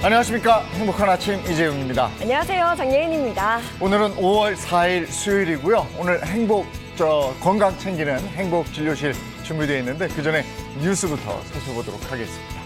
안녕하십니까. 행복한 아침 이재용입니다. 안녕하세요. 장예인입니다. 오늘은 5월 4일 수요일이고요. 오늘 건강 챙기는 행복진료실 준비되어 있는데 그전에 뉴스부터 살펴보도록 하겠습니다.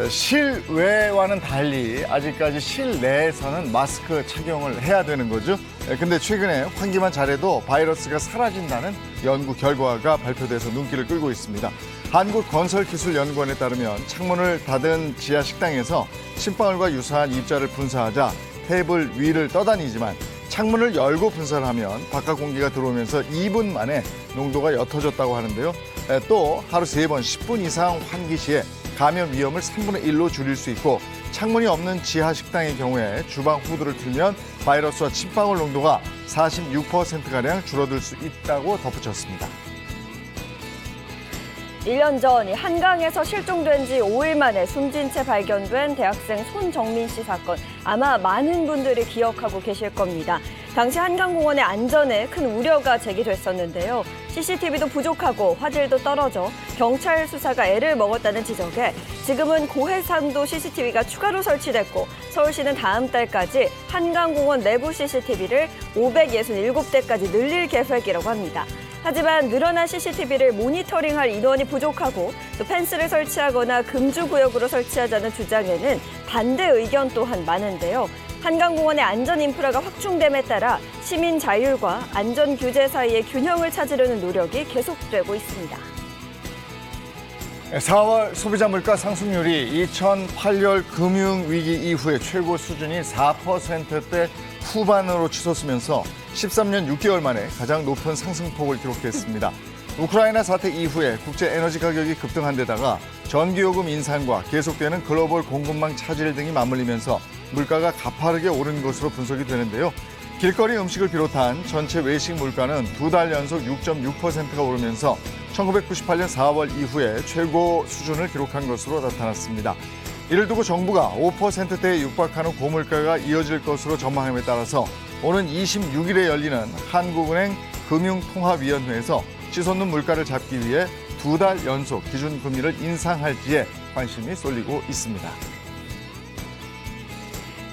실외와는 달리 아직까지 실내에서는 마스크 착용을 해야 되는 거죠. 근데 최근에 환기만 잘해도 바이러스가 사라진다는 연구 결과가 발표돼서 눈길을 끌고 있습니다. 한국건설기술연구원에 따르면 창문을 닫은 지하 식당에서 침방울과 유사한 입자를 분사하자 테이블 위를 떠다니지만 창문을 열고 분사를 하면 바깥 공기가 들어오면서 2분 만에 농도가 옅어졌다고 하는데요. 또 하루 3번 10분 이상 환기 시에 감염 위험을 3분의 1로 줄일 수 있고 창문이 없는 지하 식당의 경우에 주방 후드를 틀면 바이러스와 침방울 농도가 46%가량 줄어들 수 있다고 덧붙였습니다. 1년 전 한강에서 실종된 지 5일 만에 숨진 채 발견된 대학생 손정민 씨 사건. 아마 많은 분들이 기억하고 계실 겁니다. 당시 한강공원의 안전에 큰 우려가 제기됐었는데요. CCTV도 부족하고 화질도 떨어져 경찰 수사가 애를 먹었다는 지적에 지금은 고해상도 CCTV가 추가로 설치됐고 서울시는 다음 달까지 한강공원 내부 CCTV를 567대까지 늘릴 계획이라고 합니다. 하지만 늘어난 CCTV를 모니터링할 인원이 부족하고 또 펜스를 설치하거나 금주구역으로 설치하자는 주장에는 반대 의견 또한 많은데요. 한강공원의 안전 인프라가 확충됨에 따라 시민 자율과 안전 규제 사이의 균형을 찾으려는 노력이 계속되고 있습니다. 4월 소비자 물가 상승률이 2008년 금융위기 이후에 최고 수준인 4%대 후반으로 치솟으면서 13년 6개월 만에 가장 높은 상승폭을 기록했습니다. 우크라이나 사태 이후에 국제 에너지 가격이 급등한 데다가 전기요금 인상과 계속되는 글로벌 공급망 차질 등이 맞물리면서 물가가 가파르게 오른 것으로 분석이 되는데요. 길거리 음식을 비롯한 전체 외식 물가는 2달 연속 6.6%가 오르면서 1998년 4월 이후에 최고 수준을 기록한 것으로 나타났습니다. 이를 두고 정부가 5%대에 육박하는 고물가가 이어질 것으로 전망함에 따라서 오는 26일에 열리는 한국은행 금융통화위원회에서 치솟는 물가를 잡기 위해 2달 연속 기준금리를 인상할지에 관심이 쏠리고 있습니다.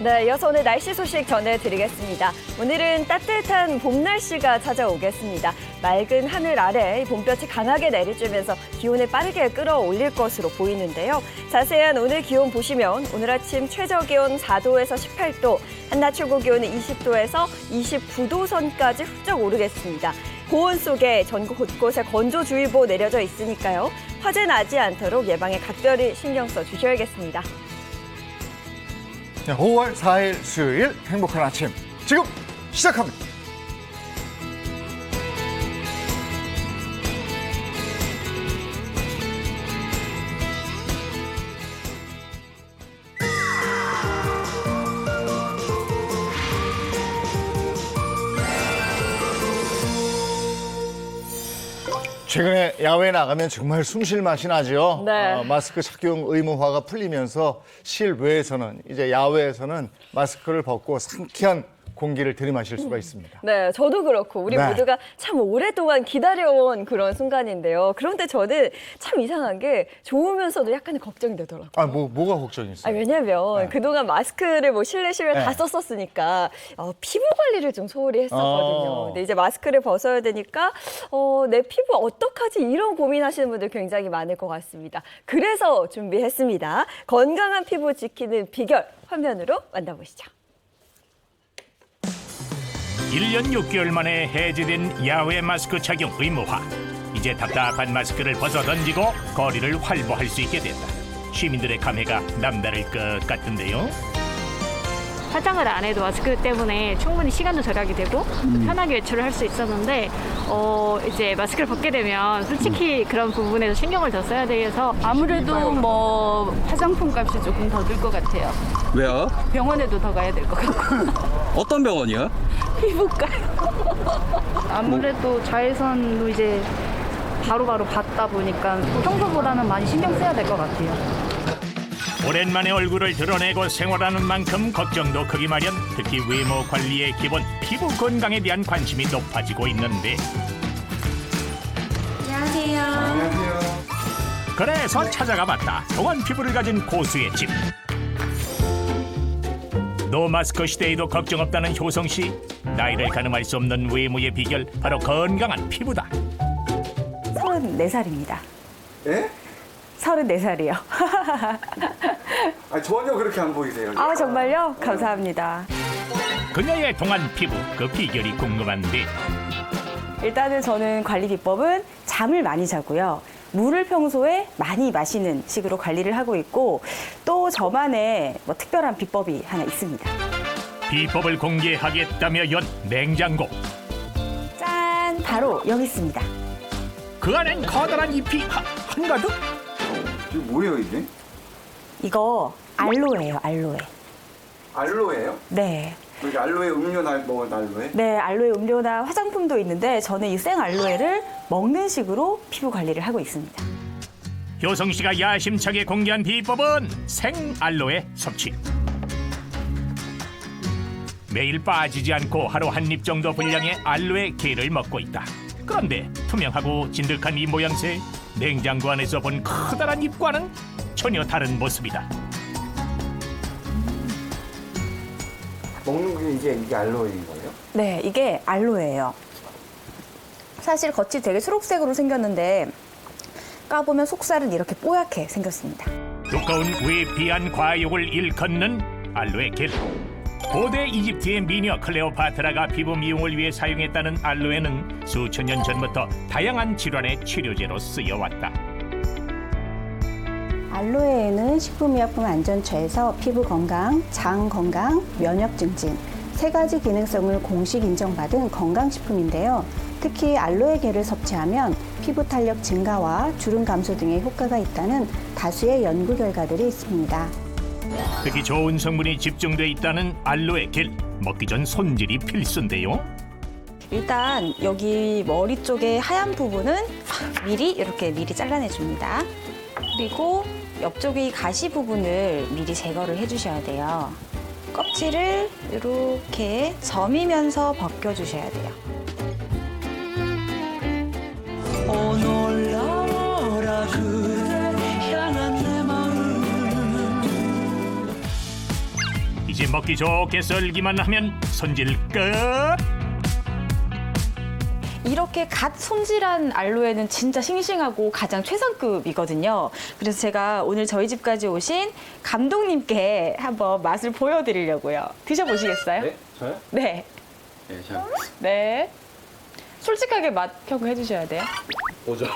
네, 이어서 오늘 날씨 소식 전해드리겠습니다. 오늘은 따뜻한 봄 날씨가 찾아오겠습니다. 맑은 하늘 아래 봄볕이 강하게 내리쬐면서 기온을 빠르게 끌어올릴 것으로 보이는데요. 자세한 오늘 기온 보시면 오늘 아침 최저기온 4도에서 18도, 한낮 최고기온은 20도에서 29도 선까지 훌쩍 오르겠습니다. 고온 속에 전국 곳곳에 건조주의보 내려져 있으니까요. 화재 나지 않도록 예방에 각별히 신경 써주셔야겠습니다. 5월 4일 수요일 행복한 아침 지금 시작합니다. 최근에 야외에 나가면 정말 숨 쉴 맛이 나죠. 네. 마스크 착용 의무화가 풀리면서 실외에서는 이제 야외에서는 마스크를 벗고 상쾌한 공기를 들이마실 수가 있습니다. 네, 저도 그렇고 우리 네. 모두가 참 오랫동안 기다려온 그런 순간인데요. 그런데 저는 참 이상한 게 좋으면서도 약간의 걱정이 되더라고요. 뭐가 걱정이 있어요? 왜냐면 네. 그동안 마스크를 실내 다 네. 썼었으니까 피부 관리를 좀 소홀히 했었거든요. 근데 이제 마스크를 벗어야 되니까 내 피부 어떡하지 이런 고민하시는 분들 굉장히 많을 것 같습니다. 그래서 준비했습니다. 건강한 피부 지키는 비결 화면으로 만나보시죠. 1년 6개월 만에 해제된 야외 마스크 착용 의무화. 이제 답답한 마스크를 벗어 던지고 거리를 활보할 수 있게 된다. 시민들의 감회가 남다를 것 같은데요. 화장을 안 해도 마스크 때문에 충분히 시간도 절약이 되고 편하게 외출을 할 수 있었는데 이제 마스크를 벗게 되면 솔직히 그런 부분에서 신경을 더 써야 돼서 아무래도 뭐 화장품 값이 조금 더 들 것 같아요. 왜요? 병원에도 더 가야 될 것 같고. 어떤 병원이요? 피부과. 아무래도 자외선도 이제 바로바로 받다 보니까 평소보다는 많이 신경 써야 될 것 같아요. 오랜만에 얼굴을 드러내고 생활하는 만큼 걱정도 크기 마련. 특히 외모 관리의 기본 피부 건강에 대한 관심이 높아지고 있는데 그래서 찾아가 봤다. 동안 피부를 가진 고수의 집. 노마스크 시대에도 걱정 없다는 효성 씨. 나이를 가늠할 수 없는 외모의 비결 바로 건강한 피부다. 34살입니다. 예? 34살이요. 아, 전혀 그렇게 안 보이세요. 아, 정말요? 감사합니다. 그녀의 동안 피부 그 비결이 궁금한데 일단은 저는 관리 비법은 잠을 많이 자고요. 물을 평소에 많이 마시는 식으로 관리를 하고 있고 또 저만의 특별한 비법이 하나 있습니다. 비법을 공개하겠다며 연 냉장고. 짠! 바로 여기 있습니다. 그 안엔 커다란 잎이 한가득. 이게 뭐예요, 이게? 이거 알로에예요, 알로에. 알로에예요? 네. 여기 알로에 음료 먹은 알로에? 네, 알로에 음료나 화장품도 있는데 저는 이 생 알로에를 먹는 식으로 피부 관리를 하고 있습니다. 효성 씨가 야심차게 공개한 비법은 생 알로에 섭취. 매일 빠지지 않고 하루 한 입 정도 분량의 알로에 겔을 먹고 있다. 그런데 투명하고 진득한 이 모양새, 냉장고 안에서 본 커다란 잎과는 전혀 다른 모습이다. 먹는 게 이게 알로에인 거예요? 네, 이게 알로에예요. 사실 겉이 되게 초록색으로 생겼는데 까보면 속살은 이렇게 뽀얗게 생겼습니다. 두꺼운 외피한 과육을 일컫는 알로에 겔. 고대 이집트의 미녀 클레오파트라가 피부 미용을 위해 사용했다는 알로에는 수천 년 전부터 다양한 질환의 치료제로 쓰여왔다. 알로에에는 식품의약품안전처에서 피부 건강, 장 건강, 면역 증진 세 가지 기능성을 공식 인정받은 건강식품인데요. 특히 알로에 겔을 섭취하면 피부 탄력 증가와 주름 감소 등의 효과가 있다는 다수의 연구 결과들이 있습니다. 특히 좋은 성분이 집중돼 있다는 알로에 겔. 먹기 전 손질이 필수인데요. 일단 여기 머리 쪽에 하얀 부분은 미리 이렇게 잘라내줍니다. 그리고 옆쪽의 가시 부분을 미리 제거를 해주셔야 돼요. 껍질을 이렇게 점이면서 벗겨주셔야 돼요. 이제 먹기 좋게 썰기만 하면 손질 끝. 이렇게 갓 손질한 알로에는 진짜 싱싱하고 가장 최상급이거든요. 그래서 제가 오늘 저희 집까지 오신 감독님께 한번 맛을 보여드리려고요. 드셔보시겠어요? 네? 저요? 네. 네, 자, 네. 솔직하게 맛 평가해 주셔야 돼요. 보죠.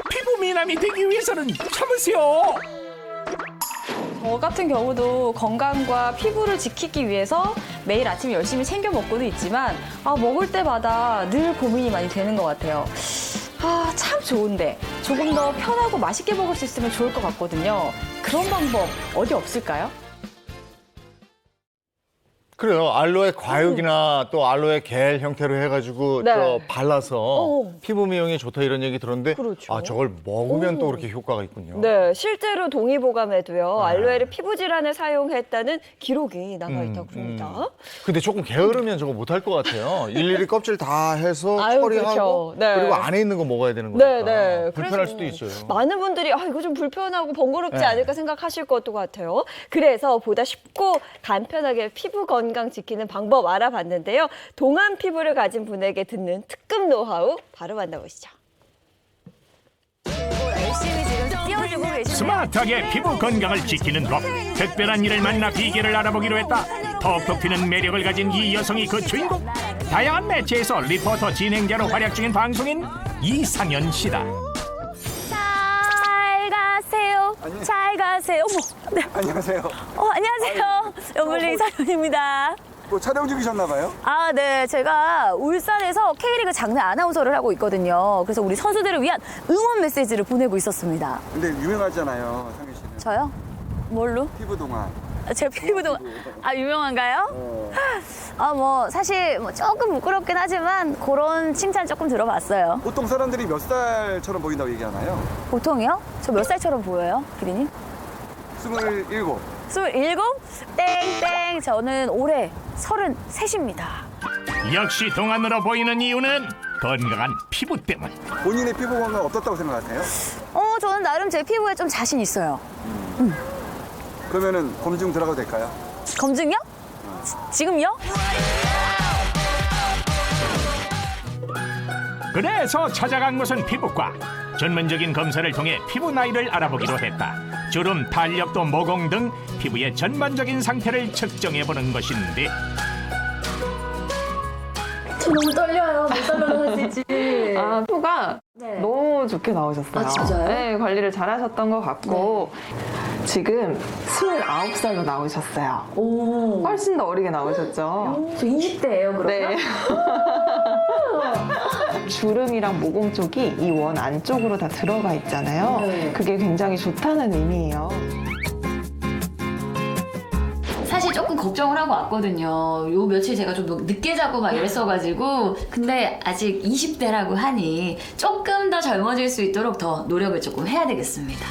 피부 미남이 되기 위해서는 참으세요. 저 같은 경우도 건강과 피부를 지키기 위해서 매일 아침 열심히 챙겨 먹고는 있지만 먹을 때마다 늘 고민이 많이 되는 것 같아요. 참 좋은데 조금 더 편하고 맛있게 먹을 수 있으면 좋을 것 같거든요. 그런 방법 어디 없을까요? 그래요. 알로에 과육이나 또 알로에 겔 형태로 해가지고 네. 저 발라서 오. 피부 미용에 좋다 이런 얘기 들었는데 그렇죠. 아 저걸 먹으면 오. 또 그렇게 효과가 있군요. 네, 실제로 동의보감에도요. 알로에를 피부 질환에 사용했다는 기록이 나와 있다고 그럽니다. 근데 조금 게으르면 저거 못할 것 같아요. 일일이 껍질 다 해서 아유, 처리하고 그렇죠. 네. 그리고 안에 있는 거 먹어야 되는 거니까 네, 네. 불편할 그래서 수도 있어요. 많은 분들이 이거 좀 불편하고 번거롭지 네. 않을까 생각하실 것도 같아요. 그래서 보다 쉽고 간편하게 피부 건강 지키는 방법 알아봤는데요. 동안 피부를 가진 분에게 듣는 특급 노하우 바로 만나보시죠. 열심히 지금 띄워주고 계시네요. 스마트하게 피부 건강을 지키는 법. 특별한 이를 만나 비결을 알아보기로 했다. 톡톡 튀는 매력을 가진 이 여성이 그 주인공. 다양한 매체에서 리포터 진행자로 활약 중인 방송인 이상현 씨다. 잘 가세요. 잘 가세요. 어머, 네. 안녕하세요. 안녕하세요. 여물리 이상현입니다. 뭐 촬영 중이셨나 봐요? 아, 네. 제가 울산에서 K리그 장내 아나운서를 하고 있거든요. 그래서 우리 선수들을 위한 응원 메시지를 보내고 있었습니다. 근데 유명하잖아요, 상희 씨는. 저요? 뭘로? 피부 동안. 제 피부도 유명한가요? 뭐 사실 뭐 조금 부끄럽긴 하지만 그런 칭찬 조금 들어봤어요. 보통 사람들이 몇 살처럼 보인다고 얘기하나요? 보통이요? 저 몇 살처럼 보여요, 피디님? 27. 27? 땡땡. 저는 올해 33입니다. 역시 동안으로 보이는 이유는 건강한 피부 때문. 본인의 피부 건강 어떻다고 생각하세요? 저는 나름 제 피부에 좀 자신 있어요. 그러면은 검증 들어가도 될까요? 검증이요? 지금요? 그래서 찾아간 곳은 피부과. 전문적인 검사를 통해 피부 나이를 알아보기로 했다. 주름, 탄력도, 모공 등 피부의 전반적인 상태를 측정해보는 것인데 저 너무 떨려요. 못 살려고 하실지. 피부가 네. 너무 좋게 나오셨어요. 아, 진짜요? 네, 관리를 잘 하셨던 것 같고 지금 29살로 나오셨어요. 오. 훨씬 더 어리게 나오셨죠? 저 20대예요, 그러면? 네. 주름이랑 모공 쪽이 이 원 안쪽으로 다 들어가 있잖아요. 네. 그게 굉장히 좋다는 의미예요. 사실 조금 걱정을 하고 왔거든요. 요 며칠 제가 좀 늦게 자고 막 이랬어가지고. 근데 아직 20대라고 하니 조금 더 젊어질 수 있도록 더 노력을 조금 해야 되겠습니다.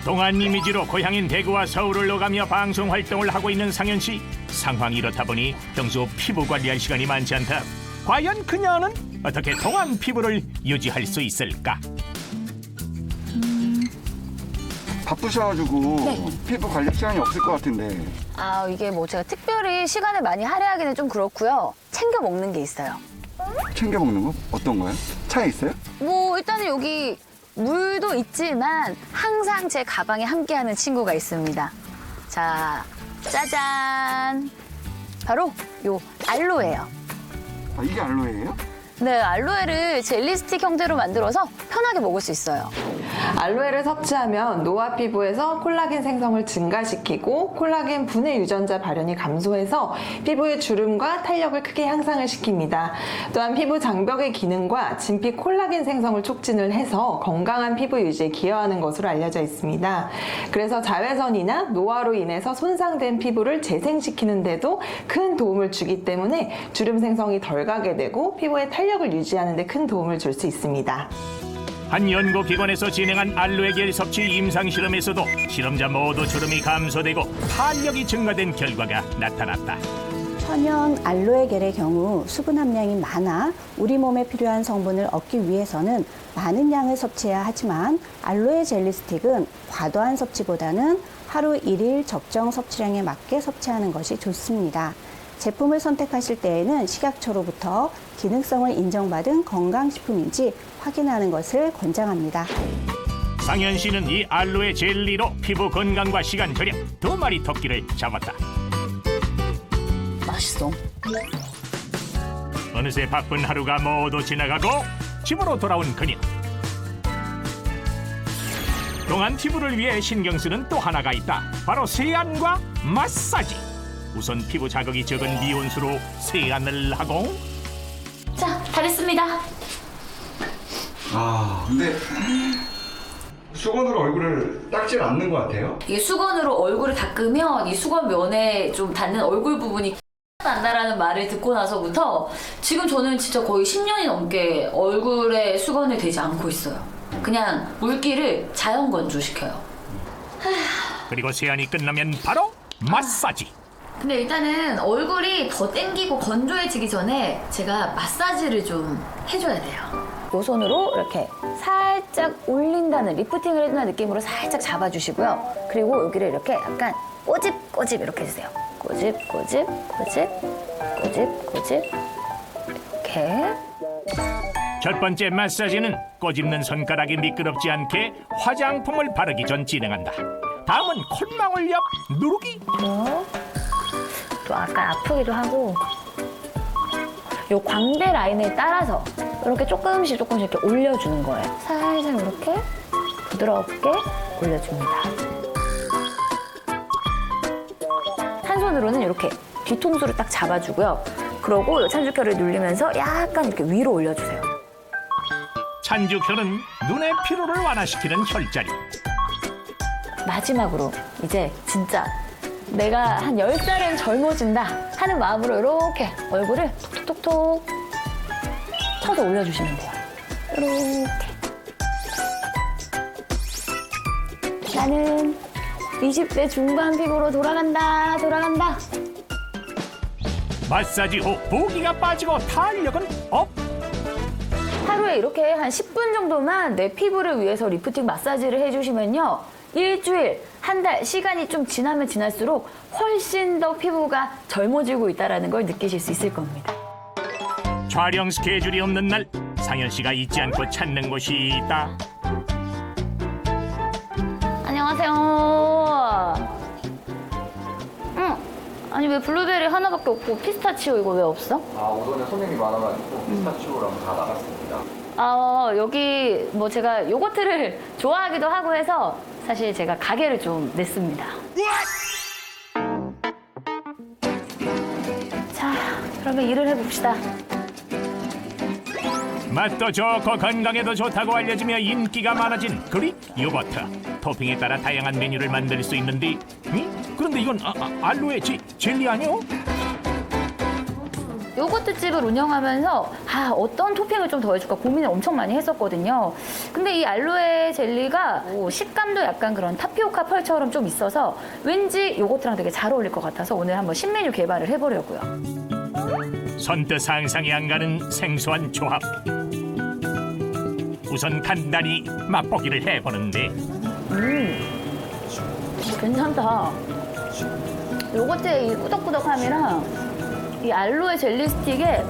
동안 이미지로 고향인 대구와 서울을 오가며 방송 활동을 하고 있는 상현 씨. 상황이 이렇다 보니 평소 피부 관리할 시간이 많지 않다. 과연 그녀는 어떻게 동안 피부를 유지할 수 있을까? 바쁘셔가지고 피부 관리 시간이 없을 것 같은데. 이게 뭐 제가 특별히 시간을 많이 할애하기는 좀 그렇고요. 챙겨 먹는 게 있어요. 챙겨 먹는 거? 어떤 거요? 차에 있어요? 뭐 일단은 여기 물도 있지만 항상 제 가방에 함께하는 친구가 있습니다. 자, 짜잔. 바로 요 알로에예요. 아, 이게 알로에예요? 네, 알로에를 젤리 스틱 형태로 만들어서 편하게 먹을 수 있어요. 알로에를 섭취하면 노화 피부에서 콜라겐 생성을 증가시키고 콜라겐 분해 유전자 발현이 감소해서 피부의 주름과 탄력을 크게 향상을 시킵니다. 또한 피부 장벽의 기능과 진피 콜라겐 생성을 촉진을 해서 건강한 피부 유지에 기여하는 것으로 알려져 있습니다. 그래서 자외선이나 노화로 인해서 손상된 피부를 재생시키는 데도 큰 도움을 주기 때문에 주름 생성이 덜 가게 되고 피부의 탄력을 유지하는 데 큰 도움을 줄 수 있습니다. 한 연구기관에서 진행한 알로에 겔 섭취 임상실험에서도 실험자 모두 주름이 감소되고 탄력이 증가된 결과가 나타났다. 천연 알로에 겔의 경우 수분 함량이 많아 우리 몸에 필요한 성분을 얻기 위해서는 많은 양을 섭취해야 하지만 알로에 젤리 스틱은 과도한 섭취보다는 하루 1일 적정 섭취량에 맞게 섭취하는 것이 좋습니다. 제품을 선택하실 때에는 식약처로부터 기능성을 인정받은 건강식품인지 확인하는 것을 권장합니다. 상현 씨는 이 알로에 젤리로 피부 건강과 시간 절약 2마리 토끼를 잡았다. 맛있어. 어느새 바쁜 하루가 모두 지나가고 집으로 돌아온 그녀. 동안 피부를 위해 신경 쓰는 또 하나가 있다. 바로 세안과 마사지. 우선 피부 자극이 적은 미온수로 세안을 하고 자, 다 됐습니다. 근데 수건으로 얼굴을 닦질 않는 것 같아요. 이게 수건으로 얼굴을 닦으면 이 수건 면에 좀 닿는 얼굴 부분이 난다라는 말을 듣고 나서부터 지금 저는 진짜 거의 10년이 넘게 얼굴에 수건을 대지 않고 있어요. 그냥 물기를 자연 건조시켜요. 그리고 세안이 끝나면 바로 마사지. 근데 일단은 얼굴이 더 땡기고 건조해지기 전에 제가 마사지를 좀 해줘야 돼요. 요 손으로 이렇게 살짝 올린다는 리프팅을 해준다는 느낌으로 살짝 잡아주시고요. 그리고 여기를 이렇게 약간 꼬집꼬집 이렇게 해주세요. 꼬집꼬집 꼬집 꼬집꼬집 이렇게. 첫 번째 마사지는 꼬집는 손가락이 미끄럽지 않게 화장품을 바르기 전 진행한다. 다음은 콧망울 옆 누르기. 또 약간 아프기도 하고 요 광대 라인을 따라서 이렇게 조금씩 이렇게 올려주는 거예요. 살살 이렇게 부드럽게 올려줍니다. 한 손으로는 이렇게 뒤통수를 딱 잡아주고요. 그러고 요 찬죽혈을 눌리면서 약간 이렇게 위로 올려주세요. 찬죽혈은 눈의 피로를 완화시키는 혈자리. 마지막으로 이제 진짜 내가 한 10살은 젊어진다 하는 마음으로 이렇게 얼굴을 톡톡톡톡 쳐서 올려주시면 돼요. 이렇게. 나는 20대 중반 피부로 돌아간다. 마사지 후 부기가 빠지고 탄력은 업. 하루에 이렇게 한 10분 정도만 내 피부를 위해서 리프팅 마사지를 해주시면요. 일주일, 한 달 시간이 좀 지나면 지날수록 훨씬 더 피부가 젊어지고 있다는 걸 느끼실 수 있을 겁니다. 촬영 스케줄이 없는 날 상현 씨가 잊지 않고 찾는 곳이 있다. 안녕하세요. 아니 왜 블루베리 하나밖에 없고 피스타치오 이거 왜 없어? 오전에 손님이 많아가지고 피스타치오랑 다 나갔습니다. 여기 뭐 제가 요거트를 좋아하기도 하고 해서 사실 제가 가게를 좀 냈습니다. 자, 그러면 일을 해봅시다. 맛도 좋고 건강에도 좋다고 알려지며 인기가 많아진 그릭 요거트. 토핑에 따라 다양한 메뉴를 만들 수 있는데, 그런데 이건 알로에 젤리 아니요? 요거트집을 운영하면서 어떤 토핑을 좀 더해줄까 고민을 엄청 많이 했었거든요. 근데 이 알로에 젤리가 식감도 약간 그런 타피오카 펄처럼 좀 있어서 왠지 요거트랑 되게 잘 어울릴 것 같아서 오늘 한번 신메뉴 개발을 해보려고요. 선뜻 상상이 안 가는 생소한 조합. 우선 간단히 맛보기를 해보는데 괜찮다. 요거트의 이 꾸덕꾸덕함이랑 이 알로에 젤리 스틱에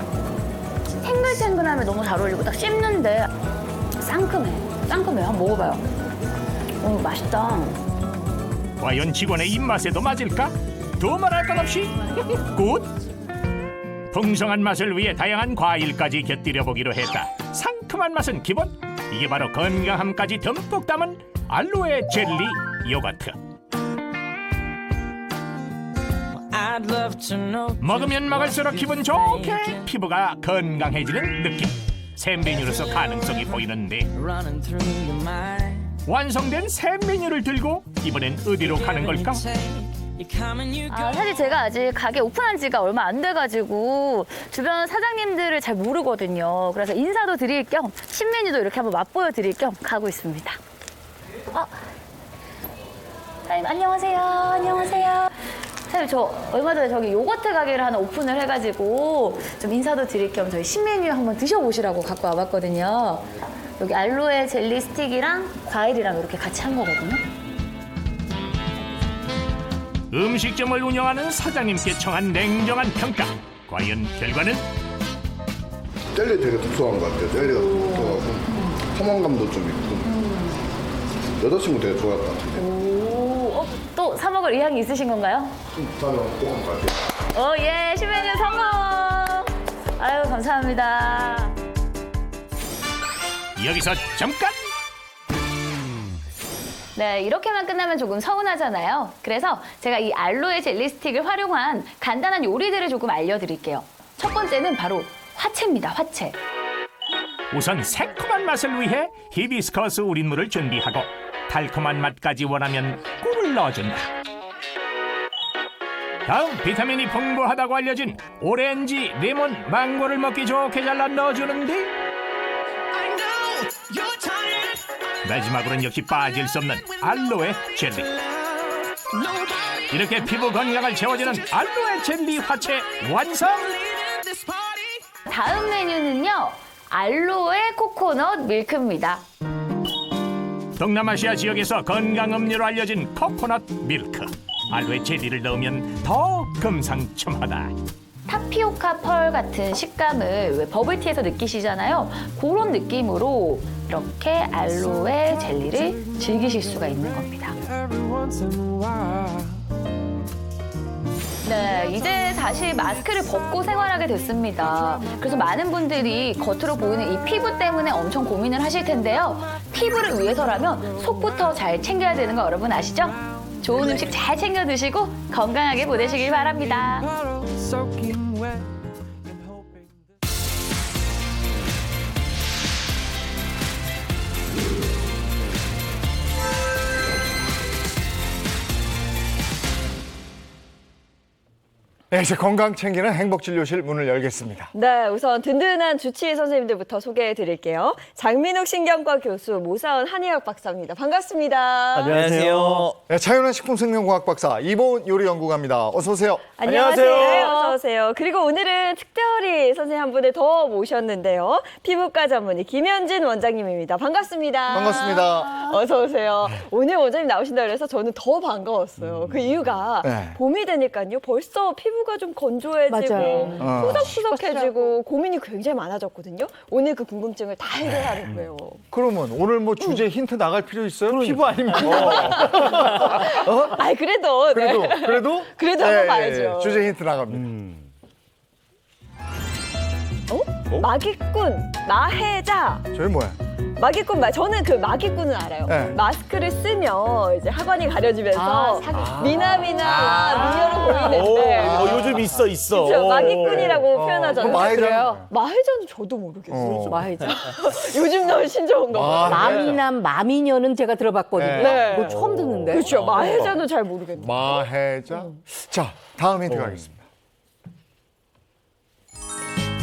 탱글탱글함이 너무 잘 어울리고 딱 씹는데 상큼해. 한번 먹어봐요. 맛있다. 과연 직원의 입맛에도 맞을까? 두말할 것 없이 굿! 풍성한 맛을 위해 다양한 과일까지 곁들여 보기로 했다. 상큼한 맛은 기본. 이게 바로 건강함까지 듬뿍 담은 알로에 젤리 요거트. 먹으면 먹을수록 기분 좋게 피부가 건강해지는 느낌. 새 메뉴로서 가능성이 보이는데 완성된 새 메뉴를 들고 이번엔 어디로 가는 걸까? 사실 제가 아직 가게 오픈한 지가 얼마 안 돼가지고 주변 사장님들을 잘 모르거든요. 그래서 인사도 드릴 겸 신메뉴도 이렇게 한번 맛보여 드릴 겸 가고 있습니다. 사장님 안녕하세요. 사장님 저 얼마 전에 저기 요거트 가게를 하나 오픈을 해가지고 좀 인사도 드릴 겸 저희 신메뉴 한번 드셔보시라고 갖고 와봤거든요. 여기 알로에 젤리 스틱이랑 과일이랑 이렇게 같이 한 거거든요. 음식점을 운영하는 사장님께 청한 냉정한 평가. 과연 결과는? 젤리 되게 특수한 것 같아요. 젤리가 특수하고 포만감도 좀 있고 여자친구 되게 좋아할 것 같은데. 또 사 먹을 의향이 있으신 건가요? 다음에 꼭 한번 갈게요. 예, 신메뉴 성공! 아유, 감사합니다. 여기서 잠깐! 네, 이렇게만 끝나면 조금 서운하잖아요. 그래서 제가 이 알로에 젤리 스틱을 활용한 간단한 요리들을 조금 알려드릴게요. 첫 번째는 바로 화채입니다, 화채. 우선 새콤한 맛을 위해 히비스커스 우린물을 준비하고 달콤한 맛까지 원하면 꿀을 넣어준다. 다음 비타민이 풍부하다고 알려진 오렌지, 레몬, 망고를 먹기 좋게 잘라 넣어주는데 마지막으로는 역시 빠질 수 없는 알로에 젤리. 이렇게 피부 건강을 채워주는 알로에 젤리 화채 완성! 다음 메뉴는요, 알로에 코코넛 밀크입니다. 동남아시아 지역에서 건강 음료로 알려진 코코넛 밀크. 알로에 젤리를 넣으면 더 금상첨화다. 타피오카 펄 같은 식감을 왜 버블티에서 느끼시잖아요. 그런 느낌으로 이렇게 알로에 젤리를 즐기실 수가 있는 겁니다. 네, 이제 다시 마스크를 벗고 생활하게 됐습니다. 그래서 많은 분들이 겉으로 보이는 이 피부 때문에 엄청 고민을 하실 텐데요. 피부를 위해서라면 속부터 잘 챙겨야 되는 거 여러분 아시죠? 좋은 음식 잘 챙겨 드시고 건강하게 보내시길 바랍니다. 네, 이제 건강 챙기는 행복진료실 문을 열겠습니다. 네, 우선 든든한 주치의 선생님들부터 소개해 드릴게요. 장민욱 신경과 교수, 모사원 한의학 박사입니다. 반갑습니다. 안녕하세요. 네, 차윤환 식품생명과학 박사, 이보은 요리연구가입니다. 어서 오세요. 안녕하세요. 네, 어서 오세요. 그리고 오늘은 특별히 선생님 한 분을 더 모셨는데요. 피부과 전문의 김현진 원장님입니다. 반갑습니다. 반갑습니다. 어서 오세요. 오늘 원장님 나오신다고 해서 저는 더 반가웠어요. 그 이유가 봄이 되니까요. 벌써 피부가 좀 건조해지고 푸석푸석해지고 고민이 굉장히 많아졌거든요. 오늘 그 궁금증을 다 해결하는 거예요. 그러면 오늘 뭐 주제 힌트 나갈 필요 있어요? 피부 아닙니까? 아이 그래도 그래도 한번 봐야죠. 주제 힌트 나갑니다. 마기꾼, 마해자. 저게 뭐야? 마기꾼, 저는 그 마기꾼은 알아요. 네. 마스크를 쓰면 이제 하관이 가려지면서 미나미나 미녀로 보이는데. 요즘 있어. 그렇죠. 마기꾼이라고 표현하잖아요. 마해자는? 마해자는 저도 모르겠어요. 마해자. 요즘 나온 신조어인가 봐요. 마미남, 마미녀는 제가 들어봤거든요. 네. 그거 처음 듣는데. 그렇죠. 마해자는 잘 모르겠네요. 마해자. 자, 다음 힌트 가겠습니다.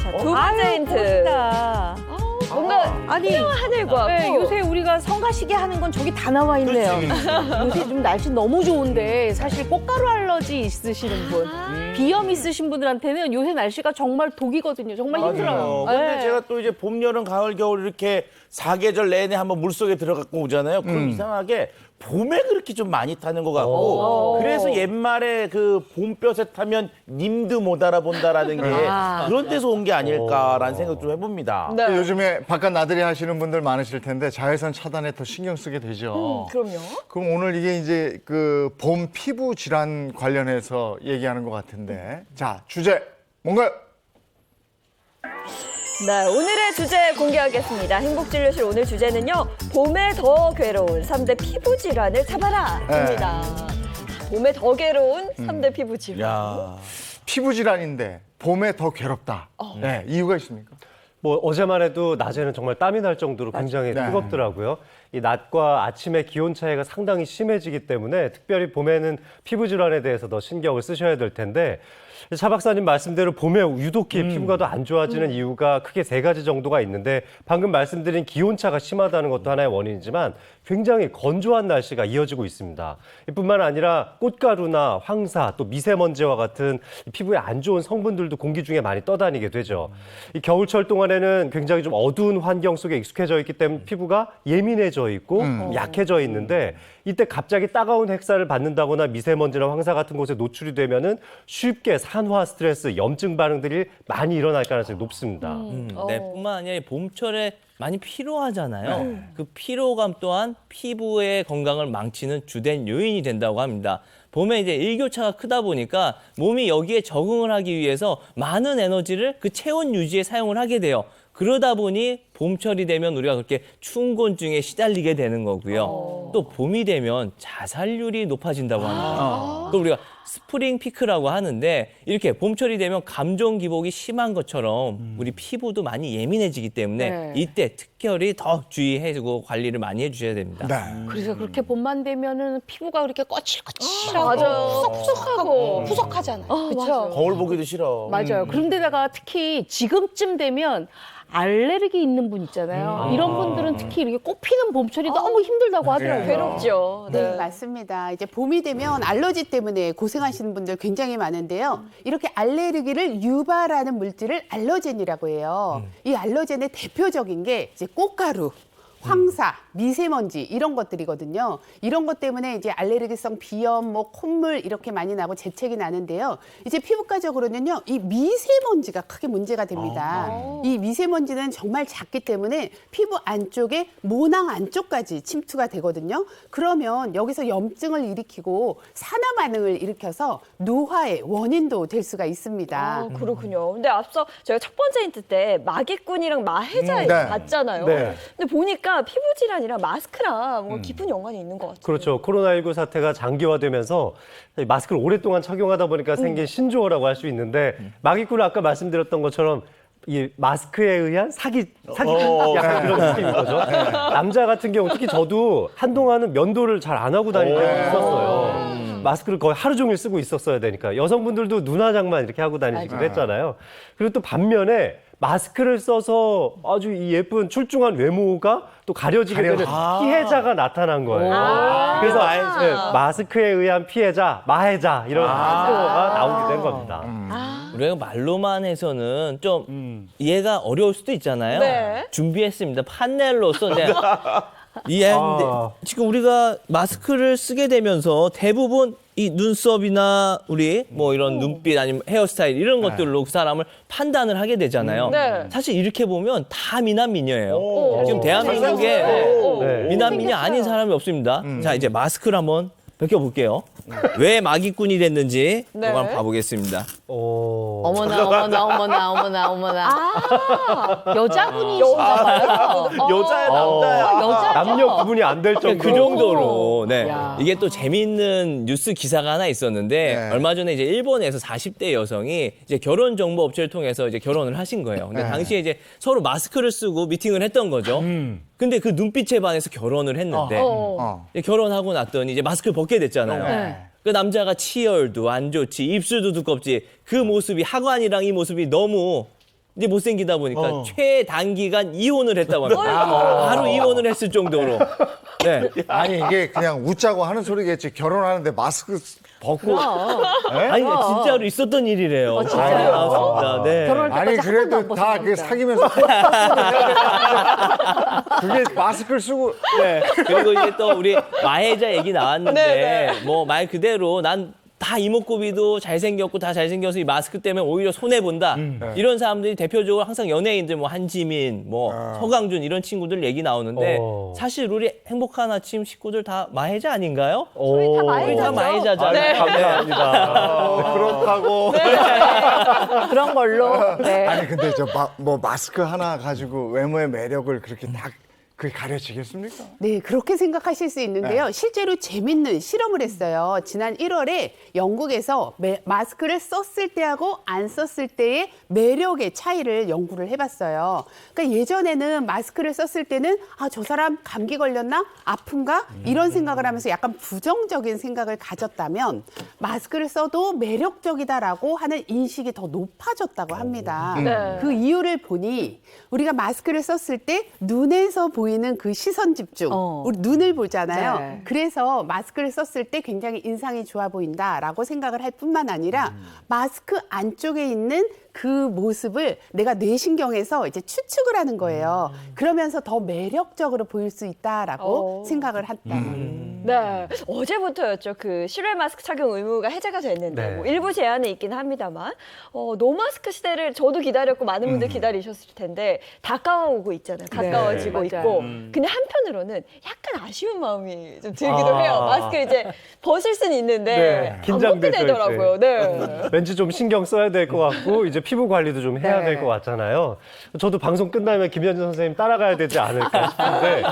자, 두 번째 힌트. 뭔가 하늘과 네, 요새 우리가 성가시게 하는 건 저기 다 나와 있네요. 요새 좀 날씨 너무 좋은데 사실 꽃가루 알러지 있으시는 분, 비염 있으신 분들한테는 요새 날씨가 정말 독이거든요. 정말 힘들어요. 근데 네. 제가 또 이제 봄, 여름, 가을, 겨울 이렇게 4계절 내내 한번 물속에 들어갔고 오잖아요. 그럼 이상하게 봄에 그렇게 좀 많이 타는 것 같고 그래서 옛말에 그 봄볕에 타면 님도 못 알아본다라는 게 그런 데서 온 게 아닐까라는 생각 좀 해봅니다. 네. 요즘에 바깥 나들이 하시는 분들 많으실 텐데 자외선 차단에 더 신경 쓰게 되죠. 그럼요. 그럼 오늘 이게 이제 그 봄 피부 질환 관련해서 얘기하는 것 같은데, 자, 주제 뭔가요? 네, 오늘의 주제 공개하겠습니다. 행복진료실 오늘 주제는요. 봄에 더 괴로운 3대 피부 질환을 잡아라! 입니다. 봄에 더 괴로운 3대 피부 질환. 피부 질환인데 봄에 더 괴롭다. 네, 이유가 있습니까? 뭐 어제만 해도 낮에는 정말 땀이 날 정도로 굉장히 뜨겁더라고요. 이 낮과 아침의 기온 차이가 상당히 심해지기 때문에 특별히 봄에는 피부 질환에 대해서 더 신경을 쓰셔야 될 텐데, 차 박사님 말씀대로 봄에 유독히 피부가 더 안 좋아지는 이유가 크게 3가지 정도가 있는데, 방금 말씀드린 기온차가 심하다는 것도 하나의 원인이지만 굉장히 건조한 날씨가 이어지고 있습니다. 이뿐만 아니라 꽃가루나 황사, 또 미세먼지와 같은 피부에 안 좋은 성분들도 공기 중에 많이 떠다니게 되죠. 이 겨울철 동안에는 굉장히 좀 어두운 환경 속에 익숙해져 있기 때문에 피부가 예민해져 있고 약해져 있는데, 이때 갑자기 따가운 햇살을 받는다거나 미세먼지나 황사 같은 곳에 노출이 되면은 쉽게 산화 스트레스, 염증 반응들이 많이 일어날 가능성이 높습니다. 네, 뿐만 아니라 봄철에 많이 피로하잖아요. 그 피로감 또한 피부의 건강을 망치는 주된 요인이 된다고 합니다. 봄에 이제 일교차가 크다 보니까 몸이 여기에 적응을 하기 위해서 많은 에너지를 그 체온 유지에 사용을 하게 돼요. 그러다 보니 봄철이 되면 우리가 그렇게 추운곤증에 시달리게 되는 거고요. 또 봄이 되면 자살률이 높아진다고 합니다. 또 우리가 스프링 피크라고 하는데, 이렇게 봄철이 되면 감정 기복이 심한 것처럼 우리 피부도 많이 예민해지기 때문에 이때 특별히 더 주의해주고 관리를 많이 해주셔야 됩니다. 그래서 그렇게 봄만 되면은 피부가 그렇게 거칠거칠하고 맞아요. 푸석푸석하고 푸석하잖아요. 그렇죠? 거울 보기도 싫어. 맞아요. 그런데다가 특히 지금쯤 되면 알레르기 있는 분 있잖아요. 이런 분들은 특히 이렇게 꽃피는 봄철이 너무 힘들다고 하더라고요. 괴롭죠. 네, 맞습니다. 이제 봄이 되면 알러지 때문에 고생하시는 분들 굉장히 많은데요. 이렇게 알레르기를 유발하는 물질을 알러젠이라고 해요. 이 알러젠의 대표적인 게 이제 꽃가루, 황사, 미세먼지 이런 것들이거든요. 이런 것 때문에 이제 알레르기성 비염, 뭐 콧물 이렇게 많이 나고 재채기 나는데요. 이제 피부과적으로는요, 이 미세먼지가 크게 문제가 됩니다. 이 미세먼지는 정말 작기 때문에 피부 안쪽에 모낭 안쪽까지 침투가 되거든요. 그러면 여기서 염증을 일으키고 산화 반응을 일으켜서 노화의 원인도 될 수가 있습니다. 그렇군요. 근데 앞서 저희가 첫 번째 힌트 때 마기꾼이랑 마해자 봤잖아요. 근데 보니까 피부 질환이랑 마스크랑 뭔가 깊은 연관이 있는 것 같아요. 그렇죠. 코로나19 사태가 장기화되면서 마스크를 오랫동안 착용하다 보니까 생긴 신조어라고 할 수 있는데, 마기꾼은 아까 말씀드렸던 것처럼 이 마스크에 의한 사기 약간 그런 느낌인 거죠. 남자 같은 경우 특히 저도 한동안은 면도를 잘 안 하고 다니는 적이 있었어요. 마스크를 거의 하루 종일 쓰고 있었어야 되니까 여성분들도 눈 화장만 이렇게 하고 다니시기도 했잖아요. 그리고 또 반면에 마스크를 써서 아주 이 예쁜 출중한 외모가 또 가려지게 되는 피해자가 나타난 거예요. 그래서 네, 마스크에 의한 피해자, 마해자 이런 단어가 나오게 된 겁니다. 우리가 말로만 해서는 좀 이해가 어려울 수도 있잖아요. 네. 준비했습니다. 판넬로서 이해하는데 지금 우리가 마스크를 쓰게 되면서 대부분 이 눈썹이나 우리 뭐 이런 눈빛 아니면 헤어스타일 이런 것들로 그 사람을 판단을 하게 되잖아요. 네. 사실 이렇게 보면 다 미남 미녀예요. 지금 대한민국에 미남 미녀 아닌 사람이 없습니다. 자, 이제 마스크를 한번 벗겨볼게요. 왜 마기꾼이 됐는지 한번 봐보겠습니다. 어머나 어머나 어머나 어머나 어머나. 여자분이신가 봐요. 여자야, 남자야. 여자죠. 남녀 구분이 안 될 정도로. 그 정도로. 네. 이게 또 재미있는 뉴스 기사가 하나 있었는데 얼마 전에 이제 일본에서 40대 여성이 이제 결혼 정보 업체를 통해서 이제 결혼을 하신 거예요. 근데 당시에 이제 서로 마스크를 쓰고 미팅을 했던 거죠. 근데 그 눈빛에 반해서 결혼을 했는데 이제 결혼하고 났더니 이제 마스크를 벗게 됐잖아요. 그 남자가 치열도 안 좋지, 입술도 두껍지, 그 모습이 하관이랑 이 모습이 너무 이제 못생기다 보니까 최단기간 이혼을 했다고 합니다. 바로 이혼을 했을 정도로. 네. 아니 이게 그냥 웃자고 하는 소리겠지. 결혼하는데 마스크 벗고. 아니 진짜로 있었던 일이래요. 나왔습니다. 네. 아니 그래도 다 그 사귀면서 그게 마스크를 쓰고. 네. 그리고 이제 또 우리 마해자 얘기 나왔는데 뭐 말 그대로 난 다 이목구비도 잘생겼고 다 잘생겨서 이 마스크 때문에 오히려 손해본다. 이런 사람들이 대표적으로 항상 연예인들 뭐 한지민, 뭐 서강준 이런 친구들 얘기 나오는데 사실 우리 행복한 아침 식구들 다 마해자 아닌가요? 우리 다 마해자죠. 우리 다 마해자잖아요. 감사합니다. 그렇다고. 그런 걸로. 네. 아니 근데 저 뭐 마스크 하나 가지고 외모의 매력을 그렇게 딱 그게 가려지겠습니까? 네, 그렇게 생각하실 수 있는데요. 실제로 재밌는 실험을 했어요. 지난 1월에 영국에서 마스크를 썼을 때하고 안 썼을 때의 매력의 차이를 연구를 해봤어요. 그러니까 예전에는 마스크를 썼을 때는 저 사람 감기 걸렸나? 아픈가? 이런 생각을 하면서 약간 부정적인 생각을 가졌다면 마스크를 써도 매력적이다라고 하는 인식이 더 높아졌다고 합니다. 그 이유를 보니 우리가 마스크를 썼을 때 눈에서 보이는 그 시선 집중, 우리 눈을 보잖아요. 네. 그래서 마스크를 썼을 때 굉장히 인상이 좋아 보인다라고 생각을 할 뿐만 아니라 마스크 안쪽에 있는 그 모습을 내가 뇌신경에서 이제 추측을 하는 거예요. 그러면서 더 매력적으로 보일 수 있다라고 생각을 했다. 네, 어제부터였죠. 그 실외 마스크 착용 의무가 해제가 됐는데 뭐 일부 제한은 있긴 합니다만 노마스크 시대를 저도 기다렸고 많은 분들 기다리셨을 텐데 다가오고 있잖아요. 가까워지고 있고. 근데 한편으로는 약간 아쉬운 마음이 좀 들기도 해요. 마스크 이제 벗을 수는 있는데 안 벗게 되더라고요. 네. 왠지 좀 신경 써야 될 것 같고 이제 피부 관리도 좀 해야 될 것 같잖아요. 저도 방송 끝나면 김현준 선생님 따라가야 되지 않을까 싶은데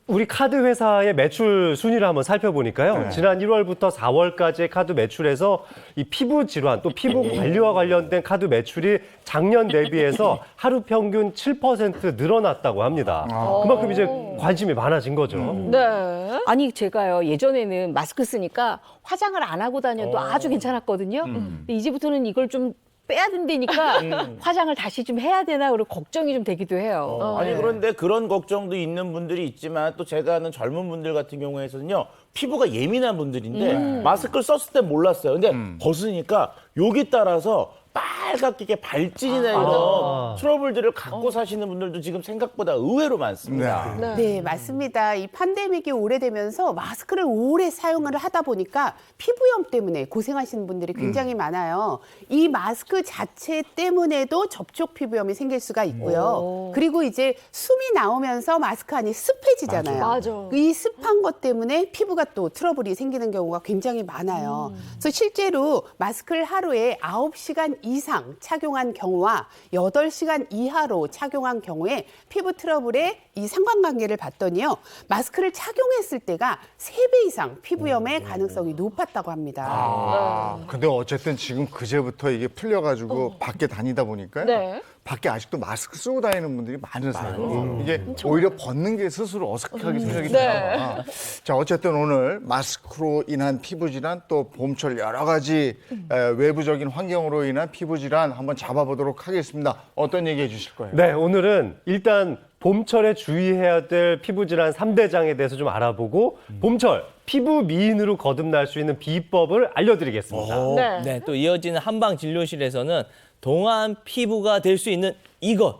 우리 카드 회사의 매출 순위를 한번 살펴보니까요. 지난 1월부터 4월까지의 카드 매출에서 이 피부 질환 또 피부 관리와 관련된 카드 매출이 작년 대비해서 하루 평균 7% 늘어났다고 합니다. 그만큼 이제 관심이 많아진 거죠. 네. 아니 제가요 예전에는 마스크 쓰니까 화장을 안 하고 다녀도 아주 괜찮았거든요. 근데 이제부터는 이걸 좀 빼야 된다니까 화장을 다시 좀 해야 되나 그리고 걱정이 좀 되기도 해요. 아니 그런데 그런 걱정도 있는 분들이 있지만 또 제가 아는 젊은 분들 같은 경우에는요 피부가 예민한 분들인데 마스크를 썼을 때 몰랐어요. 근데 벗으니까 여기 따라서 빨갛게 이렇게 발진이나 이런 트러블들을 갖고 사시는 분들도 지금 생각보다 의외로 많습니다. 네, 맞습니다. 이 팬데믹이 오래되면서 마스크를 오래 사용을 하다 보니까 피부염 때문에 고생하시는 분들이 굉장히 많아요. 이 마스크 자체 때문에도 접촉 피부염이 생길 수가 있고요. 그리고 이제 숨이 나오면서 마스크 안이 습해지잖아요. 맞아. 이 습한 것 때문에 피부가 또 트러블이 생기는 경우가 굉장히 많아요. 그래서 실제로 마스크를 하루에 9시간 이상 착용한 경우와 8시간 이하로 착용한 경우에 피부 트러블의 이 상관관계를 봤더니요. 마스크를 착용했을 때가 3배 이상 피부염의 가능성이 높았다고 합니다. 근데 어쨌든 지금 그제부터 이게 풀려가지고 밖에 다니다 보니까요. 밖에 아직도 마스크 쓰고 다니는 분들이 많으세요. 이게 오히려 벗는 게 스스로 어색하게 생각이 들어요. 자, 어쨌든 오늘 마스크로 인한 피부 질환 또 봄철 여러 가지 외부적인 환경으로 인한 피부 질환 한번 잡아보도록 하겠습니다. 어떤 얘기 해주실 거예요? 네, 오늘은 일단 봄철에 주의해야 될 피부 질환 3대장에 대해서 좀 알아보고 봄철 피부 미인으로 거듭날 수 있는 비법을 알려드리겠습니다. 네, 또 이어지는 한방 진료실에서는 동안 피부가 될 수 있는 이것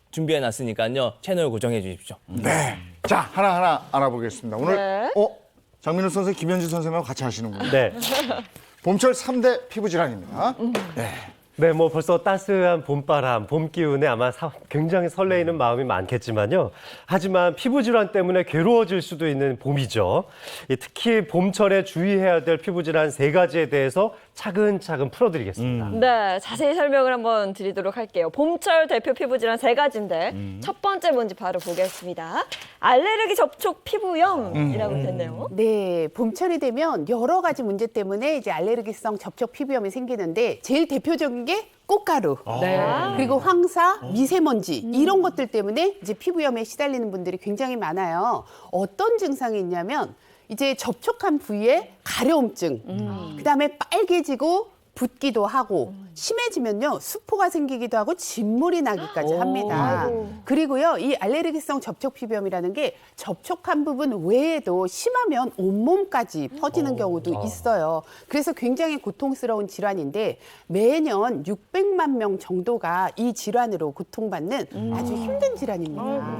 준비해 놨으니까요. 채널 고정해 주십시오. 네. 자, 하나하나 알아보겠습니다. 오늘 장민우 선생, 김현지 선생님하고 같이 하시는군요. 네. 봄철 3대 피부 질환입니다. 네, 뭐 벌써 따스한 봄바람, 봄 기운에 아마 굉장히 설레이는 마음이 많겠지만요. 하지만 피부 질환 때문에 괴로워질 수도 있는 봄이죠. 특히 봄철에 주의해야 될 피부 질환 3가지에 대해서 차근차근 풀어드리겠습니다. 네, 자세히 설명을 한번 드리도록 할게요. 봄철 대표 피부 질환 3가지인데 첫 번째 뭔지 바로 보겠습니다. 알레르기 접촉 피부염이라고 됐네요. 네, 봄철이 되면 여러 가지 문제 때문에 이제 알레르기성 접촉 피부염이 생기는데 제일 대표적인 게 꽃가루, 그리고 황사, 미세먼지 이런 것들 때문에 이제 피부염에 시달리는 분들이 굉장히 많아요. 어떤 증상이 있냐면 이제 접촉한 부위에 가려움증, 그다음에 빨개지고 붓기도 하고 심해지면요 수포가 생기기도 하고 진물이 나기까지 합니다. 그리고요 이 알레르기성 접촉 피부염이라는 게 접촉한 부분 외에도 심하면 온몸까지 퍼지는 경우도 있어요. 그래서 굉장히 고통스러운 질환인데 매년 600만 명 정도가 이 질환으로 고통받는 아주 힘든 질환입니다.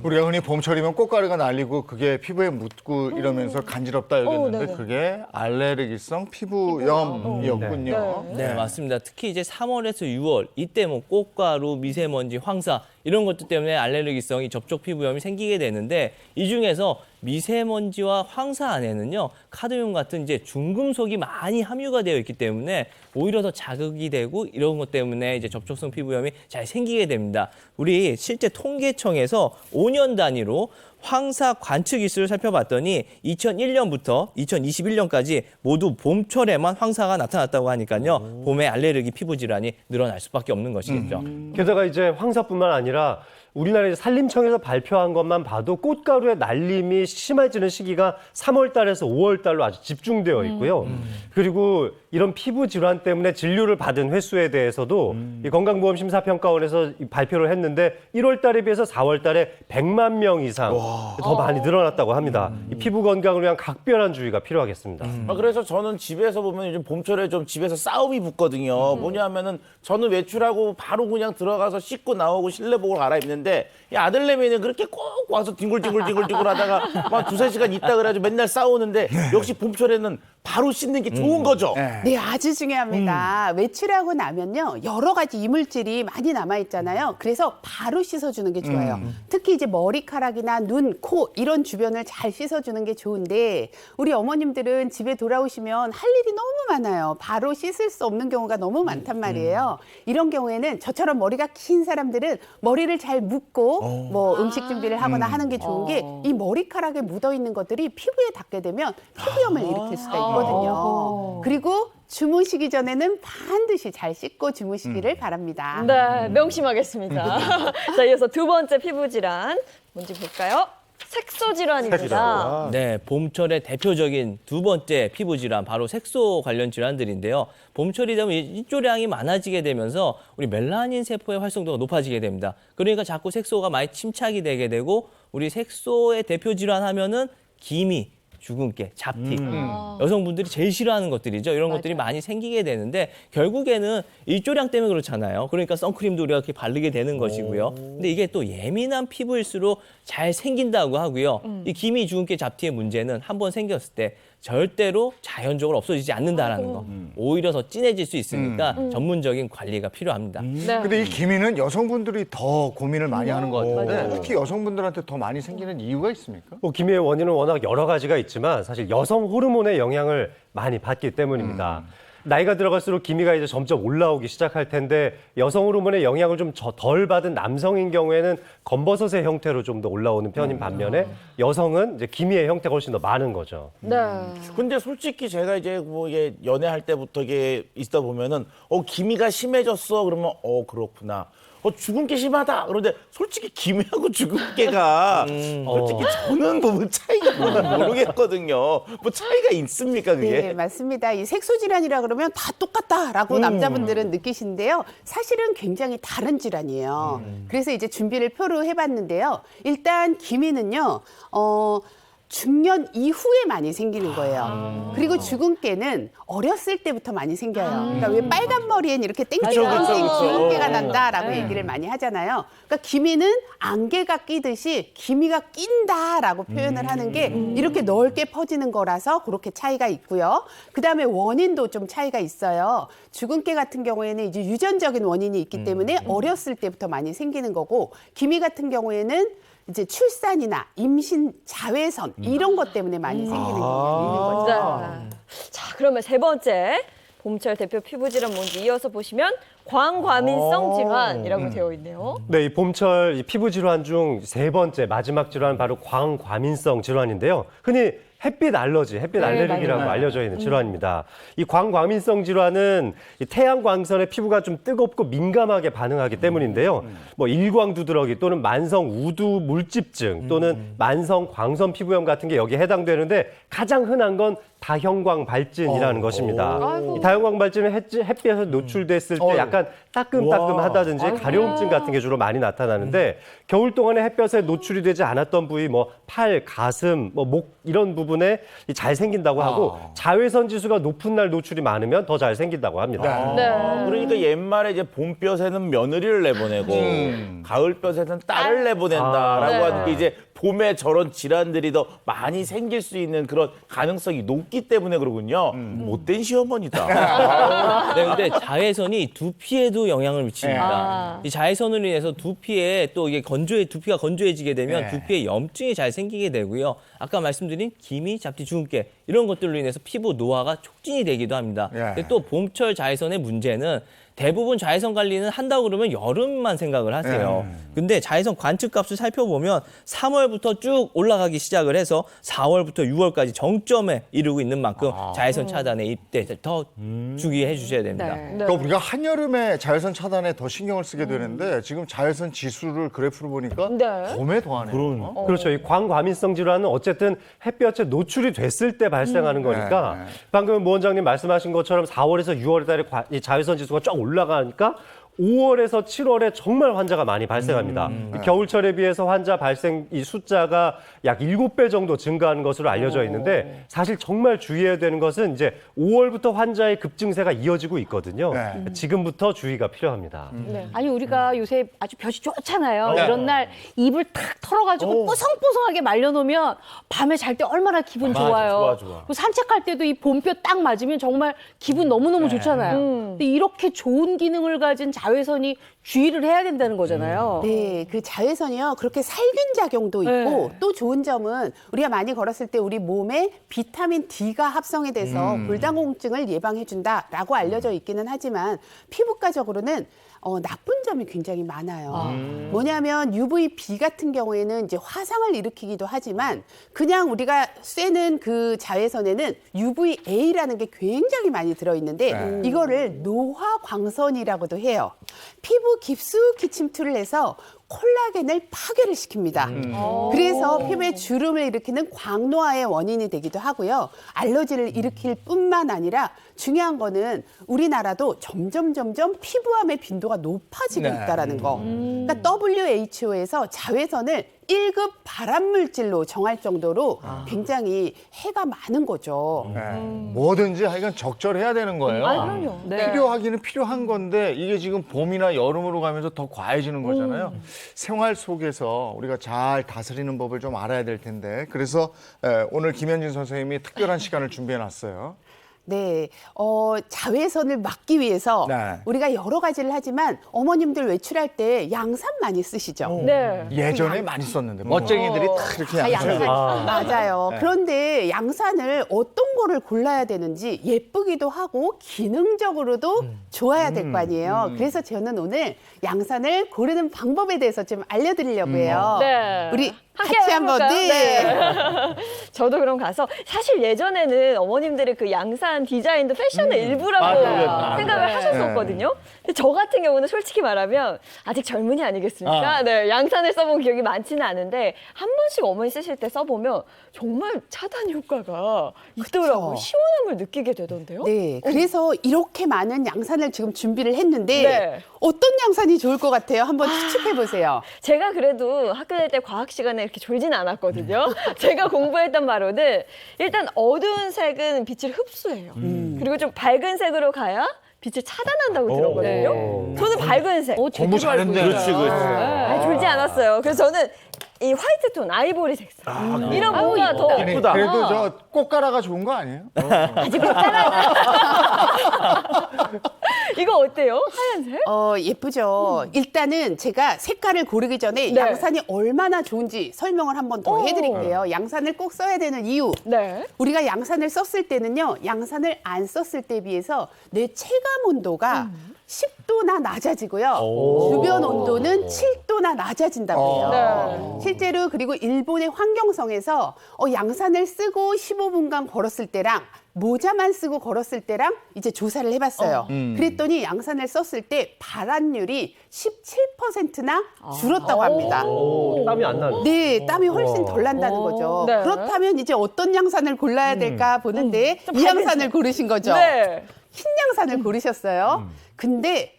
우리가 흔히 봄철이면 꽃가루가 날리고 그게 피부에 묻고 이러면서 간지럽다 여겼는데 그게 알레르기성 피부염이었군요. 네, 맞습니다. 특히 이제 3월에서 6월 이때 뭐 꽃가루, 미세먼지, 황사 이런 것들 때문에 알레르기성이 접촉 피부염이 생기게 되는데 이 중에서 미세먼지와 황사 안에는요 카드뮴 같은 이제 중금속이 많이 함유가 되어 있기 때문에 오히려 더 자극이 되고 이런 것 때문에 이제 접촉성 피부염이 잘 생기게 됩니다. 우리 실제 통계청에서 5년 단위로 황사 관측 일수를 살펴봤더니 2001년부터 2021년까지 모두 봄철에만 황사가 나타났다고 하니까요. 봄에 알레르기 피부 질환이 늘어날 수밖에 없는 것이겠죠. 게다가 이제 황사뿐만 아니라 우리나라 이제 산림청에서 발표한 것만 봐도 꽃가루의 날림이 심해지는 시기가 3월 달에서 5월 달로 아주 집중되어 있고요. 그리고 이런 피부 질환 때문에 진료를 받은 횟수에 대해서도 이 건강보험심사평가원에서 발표를 했는데 1월 달에 비해서 4월 달에 100만 명 이상 더 많이 늘어났다고 합니다. 이 피부 건강을 위한 각별한 주의가 필요하겠습니다. 그래서 저는 집에서 보면 요즘 봄철에 좀 집에서 싸움이 붙거든요. 뭐냐면은 저는 외출하고 바로 그냥 들어가서 씻고 나오고 실내복을 갈아입는데 이 아들내미는 그렇게 꼭 와서 뒹굴뒹굴 하다가 막 2-3시간 있다 그래가지고 맨날 싸우는데 역시 봄철에는 바로 씻는 게 좋은 거죠. 네, 아주 중요합니다. 외출하고 나면요 여러 가지 이물질이 많이 남아 있잖아요. 그래서 바로 씻어주는 게 좋아요. 특히 이제 머리카락이나 눈, 코 이런 주변을 잘 씻어주는 게 좋은데 우리 어머님들은 집에 돌아오시면 할 일이 너무 많아요. 바로 씻을 수 없는 경우가 너무 많단 말이에요. 이런 경우에는 저처럼 머리가 긴 사람들은 머리를 잘 묶고 뭐 음식 준비를 하거나 하는 게 좋은 게 이 머리카락에 묻어 있는 것들이 피부에 닿게 되면 피부염을 일으킬 수가 있거든요. 그리고 주무시기 전에는 반드시 잘 씻고 주무시기를 바랍니다. 네, 명심하겠습니다. 자, 이어서 두 번째 피부 질환 뭔지 볼까요? 색소 질환입니다. 네, 봄철의 대표적인 두 번째 피부 질환 바로 색소 관련 질환들인데요. 봄철이 되면 일조량이 많아지게 되면서 우리 멜라닌 세포의 활성도가 높아지게 됩니다. 그러니까 자꾸 색소가 많이 침착이 되게 되고 우리 색소의 대표 질환 하면은 기미, 주근깨, 잡티. 여성분들이 제일 싫어하는 것들이죠. 이런 것들이 많이 생기게 되는데 결국에는 일조량 때문에 그렇잖아요. 그러니까 선크림도 우리가 이렇게 바르게 되는 것이고요. 근데 이게 또 예민한 피부일수록 잘 생긴다고 하고요. 이 기미, 주근깨, 잡티의 문제는 한번 생겼을 때 절대로 자연적으로 없어지지 않는다라는 거. 오히려 더 진해질 수 있으니까 전문적인 관리가 필요합니다. 근데 이 기미는 여성분들이 더 고민을 많이 하는 것 같은데 특히 여성분들한테 더 많이 생기는 이유가 있습니까? 기미의 원인은 워낙 여러 가지가 있지만 사실 여성 호르몬의 영향을 많이 받기 때문입니다. 나이가 들어갈수록 기미가 이제 점점 올라오기 시작할 텐데 여성 호르몬의 영향을 좀 덜 받은 남성인 경우에는 검버섯의 형태로 좀 더 올라오는 편인 반면에 여성은 이제 기미의 형태가 훨씬 더 많은 거죠. 네. 근데 솔직히 제가 이제 뭐 이게 연애할 때부터 이게 있다 보면은 기미가 심해졌어 그러면 그렇구나. 주근깨 심하다. 그런데 솔직히 기미하고 주근깨가 솔직히 저는 뭐 차이가 모르겠거든요. 뭐 차이가 있습니까 그게? 네, 맞습니다. 이 색소 질환이라 그러면 다 똑같다라고 남자분들은 느끼시는데요. 사실은 굉장히 다른 질환이에요. 그래서 이제 준비를 표로 해봤는데요. 일단 기미는요. 중년 이후에 많이 생기는 거예요. 그리고 주근깨는 어렸을 때부터 많이 생겨요. 그러니까 왜 빨간 머리엔 이렇게 땡땡땡 주근깨가 난다라고 얘기를 많이 하잖아요. 그러니까 기미는 안개가 끼듯이 기미가 낀다라고 표현을 하는 게 이렇게 넓게 퍼지는 거라서 그렇게 차이가 있고요. 그다음에 원인도 좀 차이가 있어요. 주근깨 같은 경우에는 이제 유전적인 원인이 있기 때문에 어렸을 때부터 많이 생기는 거고, 기미 같은 경우에는 이제 출산이나 임신, 자외선 이런 것 때문에 많이 생기는 경우가 있는 거죠. 자, 그러면 세 번째 봄철 대표 피부 질환 뭔지 이어서 보시면 광과민성 질환이라고 되어 있네요. 네, 이 봄철 이 피부 질환 중 세 번째 마지막 질환은 바로 광과민성 질환인데요. 흔히 햇빛 알레르기라고 알려져 있는 질환입니다. 이 광과민성 질환은 이 태양광선에 피부가 좀 뜨겁고 민감하게 반응하기 때문인데요. 뭐 일광 두드러기 또는 만성 우두 물집증 또는 만성 광선 피부염 같은 게 여기에 해당되는데, 가장 흔한 건 다형광 발진이라는 것입니다. 이 다형광 발진은 햇빛에서 노출됐을 때 약간 따끔따끔하다든지 가려움증 같은 게 주로 많이 나타나는데, 겨울 동안에 햇볕에 노출이 되지 않았던 부위, 뭐 팔, 가슴, 뭐 목 이런 부분에 잘 생긴다고 하고, 자외선 지수가 높은 날 노출이 많으면 더 잘 생긴다고 합니다. 그러니까 옛말에 이제 봄볕에는 며느리를 내보내고 가을볕에는 딸을 내보낸다라고 하는 게 이제 봄에 저런 질환들이 더 많이 생길 수 있는 그런 가능성이 높기 때문에 그러군요. 못된 시어머니다. 네, 근데 자외선이 두피에도 영향을 미칩니다. 이 자외선으로 인해서 두피에 또 이게 두피가 건조해지게 되면 두피에 염증이 잘 생기게 되고요. 아까 말씀드린 기미, 잡티, 주근깨 이런 것들로 인해서 피부 노화가 촉진이 되기도 합니다. 근데 또 봄철 자외선의 문제는 대부분 자외선 관리는 한다고 그러면 여름만 생각을 하세요. 근데 자외선 관측값을 살펴보면 3월부터 쭉 올라가기 시작을 해서 4월부터 6월까지 정점에 이르고 있는 만큼 자외선 차단에 이때 더 주의해 주셔야 됩니다. 그러니까 우리가 한여름에 자외선 차단에 더 신경을 쓰게 되는데 지금 자외선 지수를 그래프로 보니까 봄에 더하네요. 그렇죠. 이 광과민성 질환은 어쨌든 햇볕에 노출이 됐을 때 발생하는 거니까 방금 모 원장님 말씀하신 것처럼 4월에서 6월 달에 이 자외선 지수가 쫙 올라가니까 5월에서 7월에 정말 환자가 많이 발생합니다. 겨울철에 비해서 환자 발생 이 숫자가 약 7배 정도 증가하는 것으로 알려져 있는데, 사실 정말 주의해야 되는 것은 이제 5월부터 환자의 급증세가 이어지고 있거든요. 지금부터 주의가 필요합니다. 아니, 우리가 요새 아주 볕이 좋잖아요. 이런 날 이불 탁 털어가지고 뽀송뽀송하게 말려놓으면 밤에 잘 때 얼마나 기분 좋아요. 좋아. 그리고 산책할 때도 이 봄볕 딱 맞으면 정말 기분 너무너무 좋잖아요. 근데 이렇게 좋은 기능을 가진 자외선이 주의를 해야 된다는 거잖아요. 네, 그 자외선이요. 그렇게 살균 작용도 있고 또 좋은 점은 우리가 많이 걸었을 때 우리 몸에 비타민 D가 합성이 돼서 골다공증을 예방해준다라고 알려져 있기는 하지만 피부과적으로는 나쁜 점이 굉장히 많아요. 뭐냐면 UVB 같은 경우에는 이제 화상을 일으키기도 하지만 그냥 우리가 쐬는 그 자외선에는 UVA라는 게 굉장히 많이 들어있는데 이거를 노화광선이라고도 해요. 피부 깊숙이 침투를 해서 콜라겐을 파괴를 시킵니다. 그래서 피부에 주름을 일으키는 광노화의 원인이 되기도 하고요. 알러지를 일으킬 뿐만 아니라 중요한 거는 우리나라도 점점 피부암의 빈도가 높아지고 있다는 거. 그러니까 WHO에서 자외선을 1급 발암물질로 정할 정도로 굉장히 해가 많은 거죠. 뭐든지 하여간 적절해야 되는 거예요. 그럼요. 필요하기는 필요한 건데 이게 지금 봄이나 여름으로 가면서 더 과해지는 거잖아요. 생활 속에서 우리가 잘 다스리는 법을 좀 알아야 될 텐데, 그래서 오늘 김현진 선생님이 특별한 시간을 준비해 놨어요. 네, 자외선을 막기 위해서 네. 우리가 여러 가지를 하지만 어머님들 외출할 때 양산 많이 쓰시죠? 네. 예전에 많이 썼는데 멋쟁이들이 다 이렇게 다 양산. 양산. 맞아요. 네. 그런데 양산을 어떤 거를 골라야 되는지 예쁘기도 하고 기능적으로도 좋아야 될 거 아니에요. 그래서 저는 오늘 양산을 고르는 방법에 대해서 좀 알려드리려고 해요. 네. 우리 함께 같이 한번 해볼까요? 네. 저도 그럼 가서 사실 예전에는 어머님들의 그 양산 디자인도 패션의 일부라고 맞아요. 생각을 네. 하셨었거든요. 근데 저 같은 경우는 솔직히 말하면 아직 젊은이 아니겠습니까? 아. 네, 양산을 써본 기억이 많지는 않은데 한 번씩 어머니 쓰실 때 써보면 정말 차단 효과가 있더라고요. 그쵸. 시원함을 느끼게 되던데요. 네, 그래서 이렇게 많은 양산을 지금 준비를 했는데 네. 어떤 양산이 좋을 것 같아요? 한번 추측해 보세요. 제가 그래도 학교 다닐 때 과학 시간에 이렇게 졸진 않았거든요. 제가 공부했던 바로는 일단 어두운 색은 빛을 흡수해요. 그리고 좀 밝은 색으로 가야 빛을 차단한다고 들었거든요. 저는 밝은 색. 공부 잘했네. 그렇지, 그렇지. 졸지 않았어요. 그래서 저는 이 화이트 톤, 아이보리 색상. 이런 뭔가 더 아니, 그래도 저 꽃가라가 좋은 거 아니에요? 아직 꽃가라. 이거 어때요? 하얀색? 예쁘죠. 일단은 제가 색깔을 고르기 전에 네. 양산이 얼마나 좋은지 설명을 한번 더 해드릴게요. 양산을 꼭 써야 되는 이유. 네. 우리가 양산을 썼을 때는요, 양산을 안 썼을 때에 비해서 내 체감 온도가 10도나 낮아지고요. 주변 온도는 7도나 낮아진다고 해요. 네. 실제로 그리고 일본의 환경성에서 양산을 쓰고 15분간 걸었을 때랑 모자만 쓰고 걸었을 때랑 이제 조사를 해봤어요. 그랬더니 양산을 썼을 때 발환율이 17%나 줄었다고 합니다. 땀이 안 나네. 네, 땀이 훨씬 덜 난다는 거죠. 네. 그렇다면 이제 어떤 양산을 골라야 될까 보는데 이 양산을 고르신 거죠. 네. 흰 양산을 고르셨어요. 근데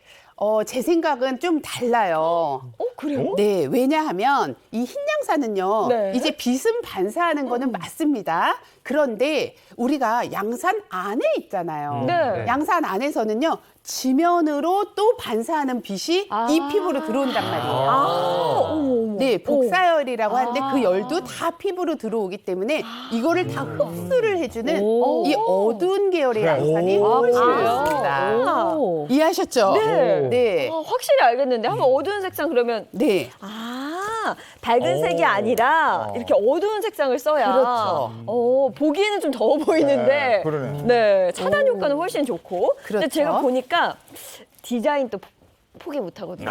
제 생각은 좀 달라요. 그래요? 네, 왜냐하면 이 흰 양산은요, 네. 이제 빛은 반사하는 거는 맞습니다. 그런데 우리가 양산 안에 있잖아요. 네. 양산 안에서는요, 지면으로 또 반사하는 빛이 이 피부로 들어온단 말이에요. 네, 복사열이라고 하는데 그 열도 다 피부로 들어오기 때문에 이거를 다 흡수를 해주는 이 어두운 계열의 양산이 훨씬 좋습니다. 이해하셨죠? 네. 네. 확실히 알겠는데 한번 어두운 색상 그러면 네. 밝은 색이 아니라 이렇게 어두운 색상을 써야 그렇죠. 보기에는 좀 더워 보이는데 그러네. 네, 차단 효과는 훨씬 좋고 근데 그렇죠. 제가 보니까 디자인 또 포기 못 하거든요.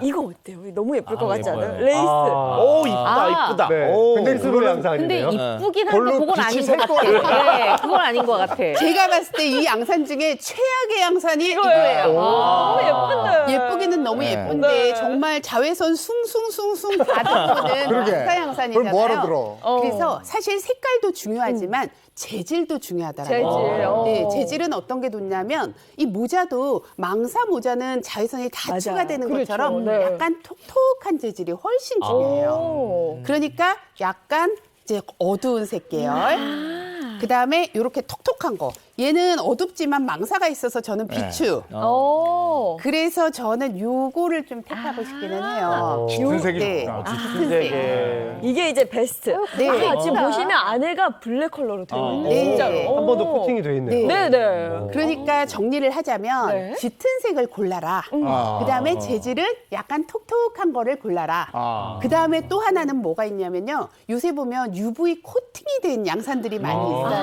이거 어때요? 너무 예쁠 것 같지 않아요? 예뻐요. 레이스. 오, 이쁘다, 이쁘다. 네. 오. 근데 스스로 근데 양산인데요. 이쁘긴 한데 별로 그건 빛이 아닌 것 셀 같아. 거예요. 네, 그건 아닌 것 같아. 제가 봤을 때 이 양산 중에 최악의 양산이 이거예요. 이거예요. 너무 예쁜데. 예쁘기는 너무 예쁜데 네. 정말 자외선 숭숭숭숭 가득 그러게. 도는 양산 양산이잖아요. 그걸 뭐하러 들어? 그래서 사실 색깔도 중요하지만 재질도 중요하더라고요. 재질. 네, 재질은 어떤 게 좋냐면 이 모자도 망사 모자는 자외선이 다 맞아요. 추가되는 그렇죠. 것처럼 네. 약간 톡톡한 재질이 훨씬 중요해요. 그러니까 약간 이제 어두운 색 계열. 그다음에 이렇게 톡톡한 거. 얘는 어둡지만 망사가 있어서 저는 비추. 그래서 저는 요거를 좀 택하고 싶기는 해요. 짙은 색이 네. 좋다. 짙은 색. 이게 이제 베스트. 네. 지금 보시면 안에가 블랙 컬러로 되어 있네. 네. 진짜로. 한 번 더 코팅이 돼 있네요. 네네. 그러니까 정리를 하자면 네. 짙은 색을 골라라. 그다음에 재질은 약간 톡톡한 거를 골라라. 그다음에 또 하나는 뭐가 있냐면요. 요새 보면 UV 코팅이 된 양산들이 많이 있어요.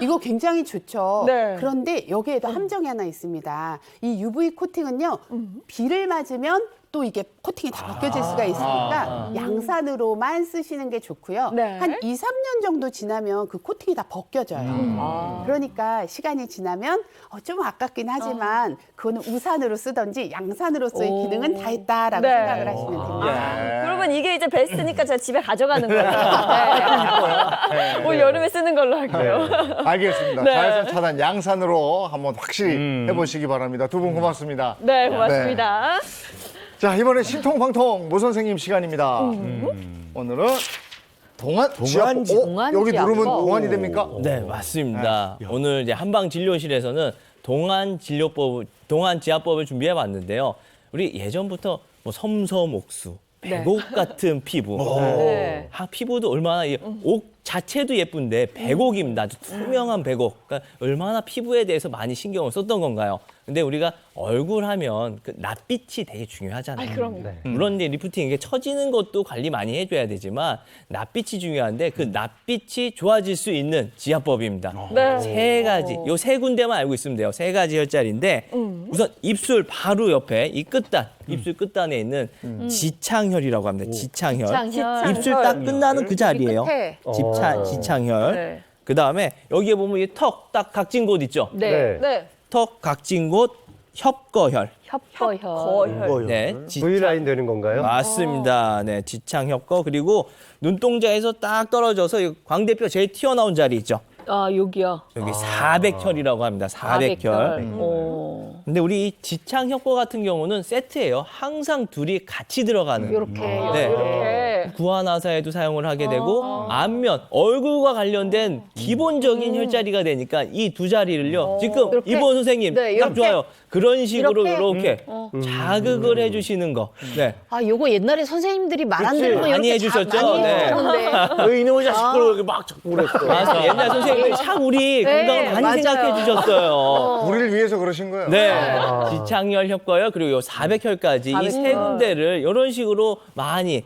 이거 굉장히 좋죠. 네. 그런데 여기에도 함정이 하나 있습니다. 이 UV 코팅은요. 비를 맞으면 또 이게 코팅이 다 벗겨질 수가 있으니까 양산으로만 쓰시는 게 좋고요. 네. 한 2, 3년 정도 지나면 그 코팅이 다 벗겨져요. 그러니까 시간이 지나면 좀 아깝긴 하지만 그거는 우산으로 쓰든지 양산으로서의 기능은 다 했다라고 네. 생각을 하시면 됩니다. 그러면 이게 이제 베스트니까 제가 집에 가져가는 거예요. 네. 올 여름에 쓰는 걸로 할게요. 알겠습니다. 네. 자외선 차단 양산으로 한번 확실히 해보시기 바랍니다. 두 분 고맙습니다. 네, 고맙습니다. 자, 이번에 신통방통 모 선생님 시간입니다. 오늘은 동안지. 여기 누르면 동안이 됩니까? 네, 맞습니다. 오늘 이제 한방 진료실에서는 동안 지압법을 준비해 봤는데요. 우리 예전부터 뭐 섬섬옥수, 백옥 같은 피부, 네. 피부도 얼마나 옥 자체도 예쁜데 배곡입니다. 아주 투명한 배곡. 그러니까 얼마나 피부에 대해서 많이 신경을 썼던 건가요? 근데 우리가 얼굴 하면 그 낯빛이 되게 중요하잖아요. 그럼요. 물론 이제 리프팅 이게 처지는 것도 관리 많이 해줘야 되지만 낯빛이 중요한데 그 낯빛이 좋아질 수 있는 지압법입니다. 네. 세 가지, 요 세 군데만 알고 있으면 돼요. 세 가지 혈자리인데 우선 입술 바로 옆에 이 끝단, 입술 끝단에 있는 지창혈이라고 합니다. 지창혈. 지창혈. 입술 딱 끝나는 그 자리예요. 끝에. 지창혈. 네. 그 다음에 여기에 보면 이 턱 딱 각진 곳 있죠. 네. 네. 턱 각진 곳 협거혈. 협거혈. 네, V라인 되는 건가요? 맞습니다. 네, 지창 협거 그리고 눈동자에서 딱 떨어져서 이 광대뼈 제일 튀어나온 자리 있죠. 아, 여기요. 여기 400혈이라고 합니다. 400혈. 근데 우리 이 지창 협거 같은 경우는 세트예요. 항상 둘이 같이 들어가는. 이렇게. 구안화사에도 사용을 하게 되고 안면, 얼굴과 관련된 기본적인 혈자리가 되니까 이 두 자리를요. 지금 이렇게? 이보은 선생님 네, 딱 이렇게? 좋아요. 그런 식으로 이렇게? 이렇게 자극을 해주시는 거. 네. 아, 요거 옛날에 선생님들이 말 안 되는 거 많이 이렇게 해주셨죠? 많이 네. 해주셨는데. 이놈의 자식들 이렇게 막 자꾸 그랬어. 맞아요. 옛날 선생님들이 참 우리 네, 건강을 많이 맞아요. 생각해 주셨어요. 우리를 위해서 그러신 거예요. 네. 지창혈, 협거혈, 그리고 요 400혈까지 이 세 군데를 이런 식으로 많이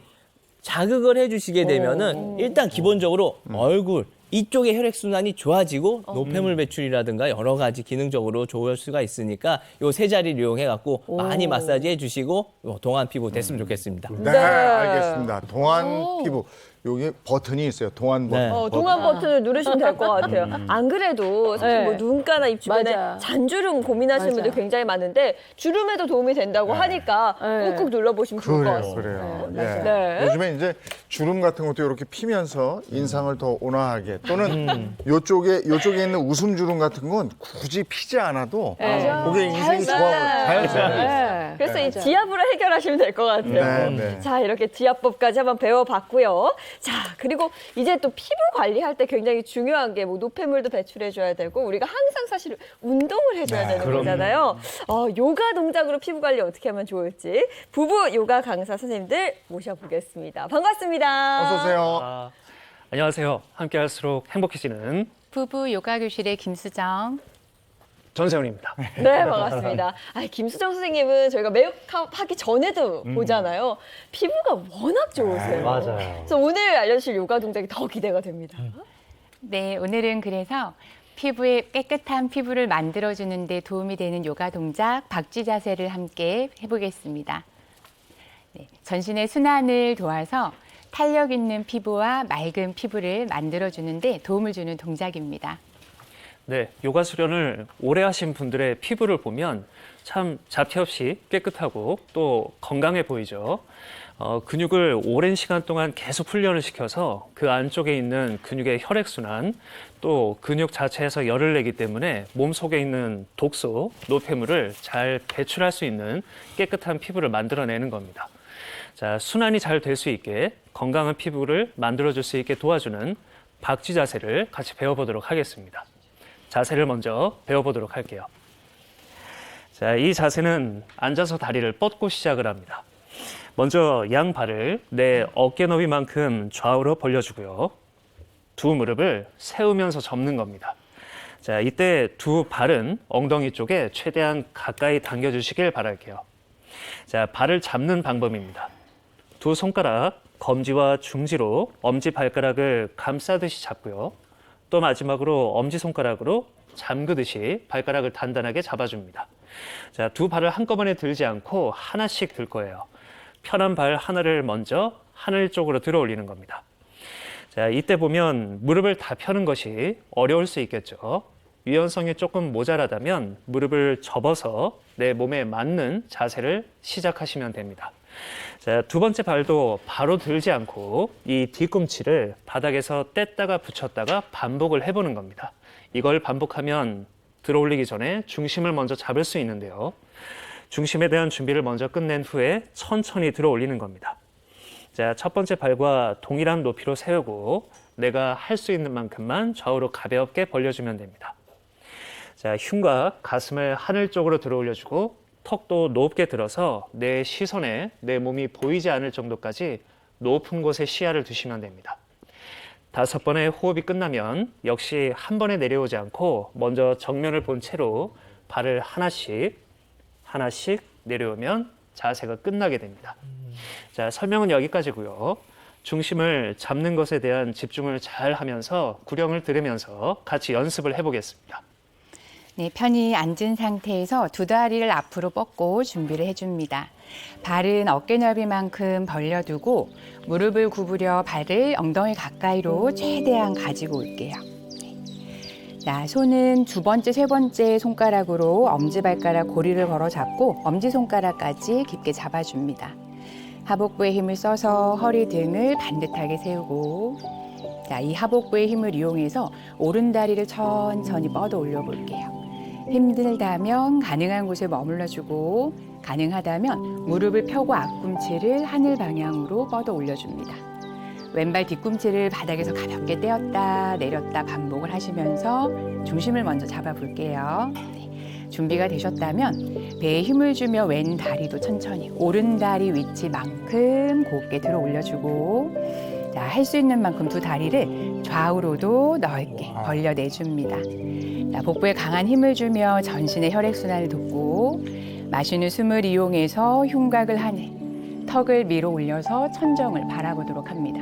자극을 해주시게 되면은 일단 기본적으로 얼굴 이쪽의 혈액순환이 좋아지고 노폐물 배출이라든가 여러 가지 기능적으로 좋을 수가 있으니까 요 세 자리를 이용해갖고 많이 마사지 해주시고 요 동안 피부 됐으면 좋겠습니다. 네, 알겠습니다. 동안 피부. 여기 버튼이 있어요. 동안 버튼. 동안 버튼을 누르시면 될 것 같아요. 안 그래도 사실 네. 뭐 눈가나 입 주변에 맞아. 잔주름 고민하시는 맞아. 분들 굉장히 많은데 주름에도 도움이 된다고 하니까 네. 꾹꾹 눌러보시면 좋을 것 그래요, 같습니다. 그래요. 맞아요. 예. 네. 요즘에 이제 주름 같은 것도 이렇게 피면서 인상을 더 온화하게 또는 요쪽에 있는 웃음 주름 같은 건 굳이 피지 않아도 그게 인생이 자연스러워요. 그래서 이 지압으로 해결하시면 될 것 같아요. 네. 자, 이렇게 지압법까지 한번 배워봤고요. 자, 그리고 이제 또 피부 관리할 때 굉장히 중요한 게 뭐 노폐물도 배출해줘야 되고 우리가 항상 사실 운동을 해줘야 되는 거잖아요. 요가 동작으로 피부 관리 어떻게 하면 좋을지 부부 요가 강사 선생님들 모셔보겠습니다. 반갑습니다. 어서 오세요. 안녕하세요. 함께할수록 행복해지는 부부 요가 교실의 김수정. 전세훈입니다. 네, 반갑습니다. 김수정 선생님은 저희가 메이크업 하기 전에도 보잖아요. 피부가 워낙 좋으세요. 맞아요. 그래서 오늘 알려주실 요가 동작이 더 기대가 됩니다. 네, 오늘은 그래서 피부에 깨끗한 피부를 만들어주는 데 도움이 되는 요가 동작 박쥐 자세를 함께 해보겠습니다. 네, 전신의 순환을 도와서 탄력 있는 피부와 맑은 피부를 만들어주는 데 도움을 주는 동작입니다. 네, 요가 수련을 오래 하신 분들의 피부를 보면 참 잡티 없이 깨끗하고 또 건강해 보이죠. 근육을 오랜 시간 동안 계속 훈련을 시켜서 그 안쪽에 있는 근육의 혈액순환 또 근육 자체에서 열을 내기 때문에 몸속에 있는 독소, 노폐물을 잘 배출할 수 있는 깨끗한 피부를 만들어내는 겁니다. 자, 순환이 잘 될 수 있게 건강한 피부를 만들어줄 수 있게 도와주는 박쥐 자세를 같이 배워보도록 하겠습니다. 자세를 먼저 배워보도록 할게요. 자, 이 자세는 앉아서 다리를 뻗고 시작을 합니다. 먼저 양 발을 내 어깨 너비만큼 좌우로 벌려주고요. 두 무릎을 세우면서 접는 겁니다. 자, 이때 두 발은 엉덩이 쪽에 최대한 가까이 당겨주시길 바랄게요. 자, 발을 잡는 방법입니다. 두 손가락, 검지와 중지로 엄지발가락을 감싸듯이 잡고요. 또 마지막으로 엄지손가락으로 잠그듯이 발가락을 단단하게 잡아줍니다. 자, 두 발을 한꺼번에 들지 않고 하나씩 들 거예요. 편한 발 하나를 먼저 하늘 쪽으로 들어 올리는 겁니다. 자, 이때 보면 무릎을 다 펴는 것이 어려울 수 있겠죠. 유연성이 조금 모자라다면 무릎을 접어서 내 몸에 맞는 자세를 시작하시면 됩니다. 자, 두 번째 발도 바로 들지 않고 이 뒤꿈치를 바닥에서 뗐다가 붙였다가 반복을 해보는 겁니다. 이걸 반복하면 들어 올리기 전에 중심을 먼저 잡을 수 있는데요. 중심에 대한 준비를 먼저 끝낸 후에 천천히 들어 올리는 겁니다. 자, 첫 번째 발과 동일한 높이로 세우고 내가 할 수 있는 만큼만 좌우로 가볍게 벌려주면 됩니다. 자, 흉곽, 가슴을 하늘 쪽으로 들어 올려주고 턱도 높게 들어서 내 시선에 내 몸이 보이지 않을 정도까지 높은 곳에 시야를 두시면 됩니다. 5번의 호흡이 끝나면 역시 한 번에 내려오지 않고 먼저 정면을 본 채로 발을 하나씩 내려오면 자세가 끝나게 됩니다. 자, 설명은 여기까지고요. 중심을 잡는 것에 대한 집중을 잘 하면서 구령을 들으면서 같이 연습을 해보겠습니다. 네, 편히 앉은 상태에서 두 다리를 앞으로 뻗고 준비를 해줍니다. 발은 어깨 넓이만큼 벌려두고 무릎을 구부려 발을 엉덩이 가까이로 최대한 가지고 올게요. 자, 손은 두 번째, 세 번째 손가락으로 엄지발가락 고리를 걸어 잡고 엄지손가락까지 깊게 잡아줍니다. 하복부에 힘을 써서 허리 등을 반듯하게 세우고, 자, 이 하복부의 힘을 이용해서 오른 다리를 천천히 뻗어 올려볼게요. 힘들다면 가능한 곳에 머물러주고, 가능하다면 무릎을 펴고 앞꿈치를 하늘 방향으로 뻗어 올려줍니다. 왼발 뒤꿈치를 바닥에서 가볍게 떼었다 내렸다 반복을 하시면서 중심을 먼저 잡아볼게요. 네, 준비가 되셨다면 배에 힘을 주며 왼 다리도 천천히 오른 다리 위치만큼 곧게 들어 올려주고, 자, 할 수 있는 만큼 두 다리를 좌우로도 넓게 벌려내줍니다. 자, 복부에 강한 힘을 주며 전신의 혈액순환을 돕고, 마시는 숨을 이용해서 흉곽을 하늘, 턱을 밀어 올려서 천정을 바라보도록 합니다.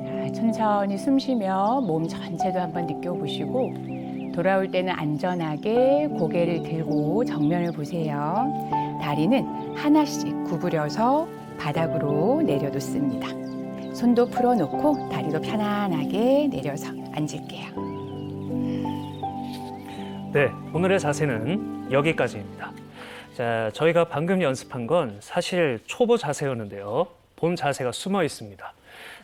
자, 천천히 숨 쉬며 몸 전체도 한번 느껴보시고, 돌아올 때는 안전하게 고개를 들고 정면을 보세요. 다리는 하나씩 구부려서 바닥으로 내려놓습니다. 손도 풀어놓고 다리도 편안하게 내려서 앉을게요. 네, 오늘의 자세는 여기까지입니다. 자, 저희가 방금 연습한 건 사실 초보 자세였는데요. 본 자세가 숨어 있습니다.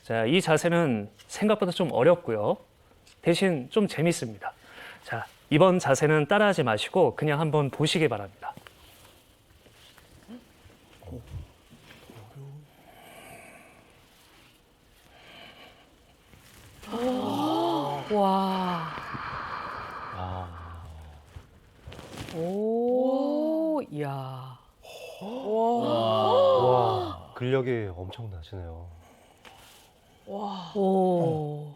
자, 이 자세는 생각보다 좀 어렵고요. 대신 좀 재밌습니다. 자, 이번 자세는 따라하지 마시고 그냥 한번 보시기 바랍니다. 와. 오, 야. 와, 근력이 엄청나시네요. 와. 오.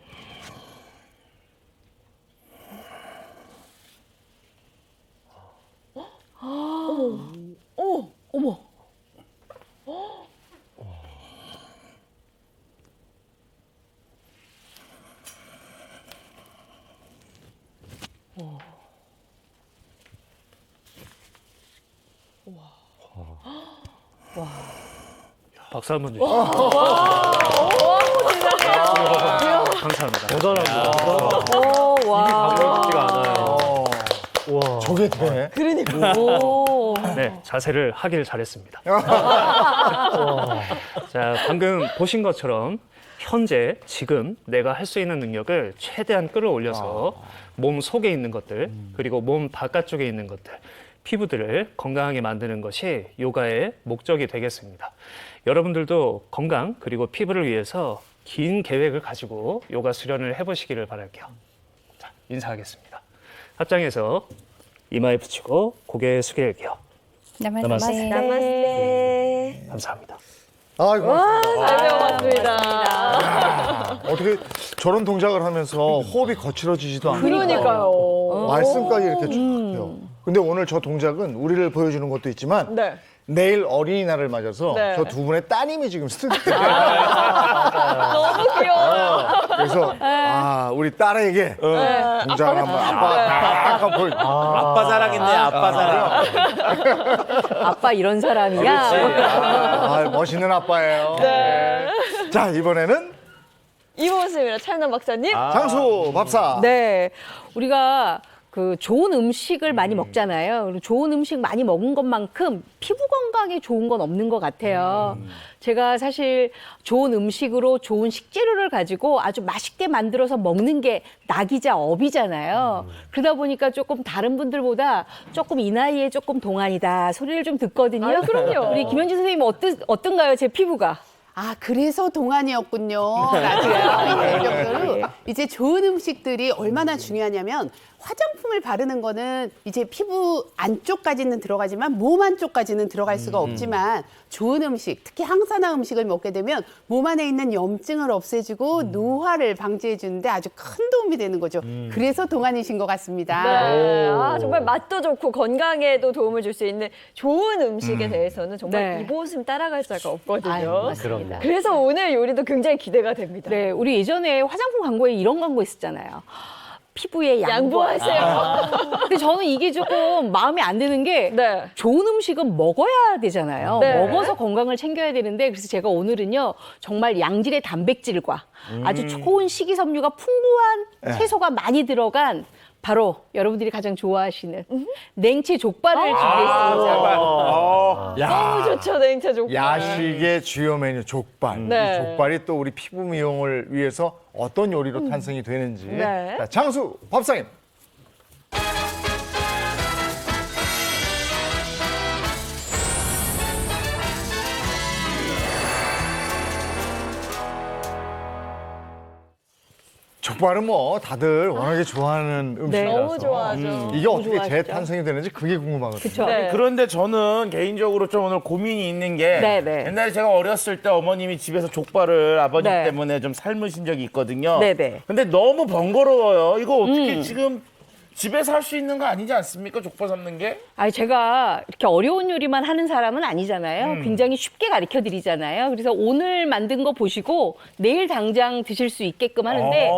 어머. 어머. 와. 박수 한번 주시죠. 감사합니다. 대단합니다. 와. 가볍지가 않아요. 와. 저게 돼? 그러니까. 네, 자세를 하길 잘했습니다. 자, 방금 보신 것처럼 현재 지금 내가 할 수 있는 능력을 최대한 끌어올려서 몸 속에 있는 것들, 그리고 몸 바깥쪽에 있는 것들, 피부들을 건강하게 만드는 것이 요가의 목적이 되겠습니다. 여러분들도 건강 그리고 피부를 위해서 긴 계획을 가지고 요가 수련을 해보시기를 바랄게요. 자, 인사하겠습니다. 합장해서 이마에 붙이고 고개 숙일게요. 나마스테. 나마스테. 감사합니다. 아이고. 잘 배워봤습니다. 어떻게 저런 동작을 하면서 호흡이 거칠어지지도 않고. 그러니까요. 말씀까지 이렇게 쭉 해요. 근데 오늘 저 동작은 우리를 보여주는 것도 있지만 네. 내일 어린이날을 맞아서 네. 저 두 분의 따님이 지금 스튜디오에 너무 귀여워요. 그래서 우리 딸에게 동작을 한번 아빠가 딱 보여. 아빠 자랑했네, 아빠 자랑. 아빠 이런 사람이야. 멋있는 아빠예요. 네. 자, 이번에는 이 모습입니다. 차윤남 박사님. 장수 밥사. 네. 우리가 그 좋은 음식을 많이 먹잖아요. 그리고 좋은 음식 많이 먹은 것만큼 피부 건강에 좋은 건 없는 것 같아요. 제가 사실 좋은 음식으로 좋은 식재료를 가지고 아주 맛있게 만들어서 먹는 게 낙이자 업이잖아요. 그러다 보니까 조금 다른 분들보다 조금 이 나이에 조금 동안이다 소리를 좀 듣거든요. 아유, 그럼요. 우리 김현지 선생님 어떤가요? 제 피부가? 아, 그래서 동안이었군요. 라고요. 정도로 이제 좋은 음식들이 얼마나 중요하냐면 화장품을 바르는 거는 이제 피부 안쪽까지는 들어가지만 몸 안쪽까지는 들어갈 수가 없지만 좋은 음식, 특히 항산화 음식을 먹게 되면 몸 안에 있는 염증을 없애주고 노화를 방지해 주는데 아주 큰 도움이 되는 거죠. 그래서 동안이신 것 같습니다. 네. 아, 정말 맛도 좋고 건강에도 도움을 줄 수 있는 좋은 음식에 대해서는 정말 네. 이보심 따라갈 자가 없거든요. 아유, 맞습니다. 그래서 오늘 요리도 굉장히 기대가 됩니다. 네, 우리 예전에 화장품 광고에 이런 광고 있었잖아요. 피부에 양보하세요. 근데 저는 이게 조금 마음에 안 드는 게 네. 좋은 음식은 먹어야 되잖아요. 네. 먹어서 건강을 챙겨야 되는데 그래서 제가 오늘은요 정말 양질의 단백질과 아주 좋은 식이섬유가 풍부한 채소가 많이 들어간 바로 여러분들이 가장 좋아하시는 냉채 족발을 준비했습니다. 너무 좋죠, 냉채 족발. 야식의 주요 메뉴 족발. 네. 이 족발이 또 우리 피부 미용을 위해서 어떤 요리로 탄생이 되는지. 네. 자, 장수 밥상인. 족발은 뭐 다들 워낙에 좋아하는 음식이라서 너무 좋아하죠. 이게 너무 어떻게 좋아하시죠. 재탄생이 되는지 그게 궁금하거든요. 그쵸. 네. 그런데 저는 개인적으로 좀 오늘 고민이 있는 게 네, 네. 옛날에 제가 어렸을 때 어머님이 집에서 족발을 아버님 네. 때문에 좀 삶으신 적이 있거든요. 네, 네. 근데 너무 번거로워요. 이거 어떻게 지금 집에서 할 수 있는 거 아니지 않습니까? 족발 삶는 게? 아니 제가 이렇게 어려운 요리만 하는 사람은 아니잖아요. 굉장히 쉽게 가르쳐 드리잖아요. 그래서 오늘 만든 거 보시고 내일 당장 드실 수 있게끔 하는데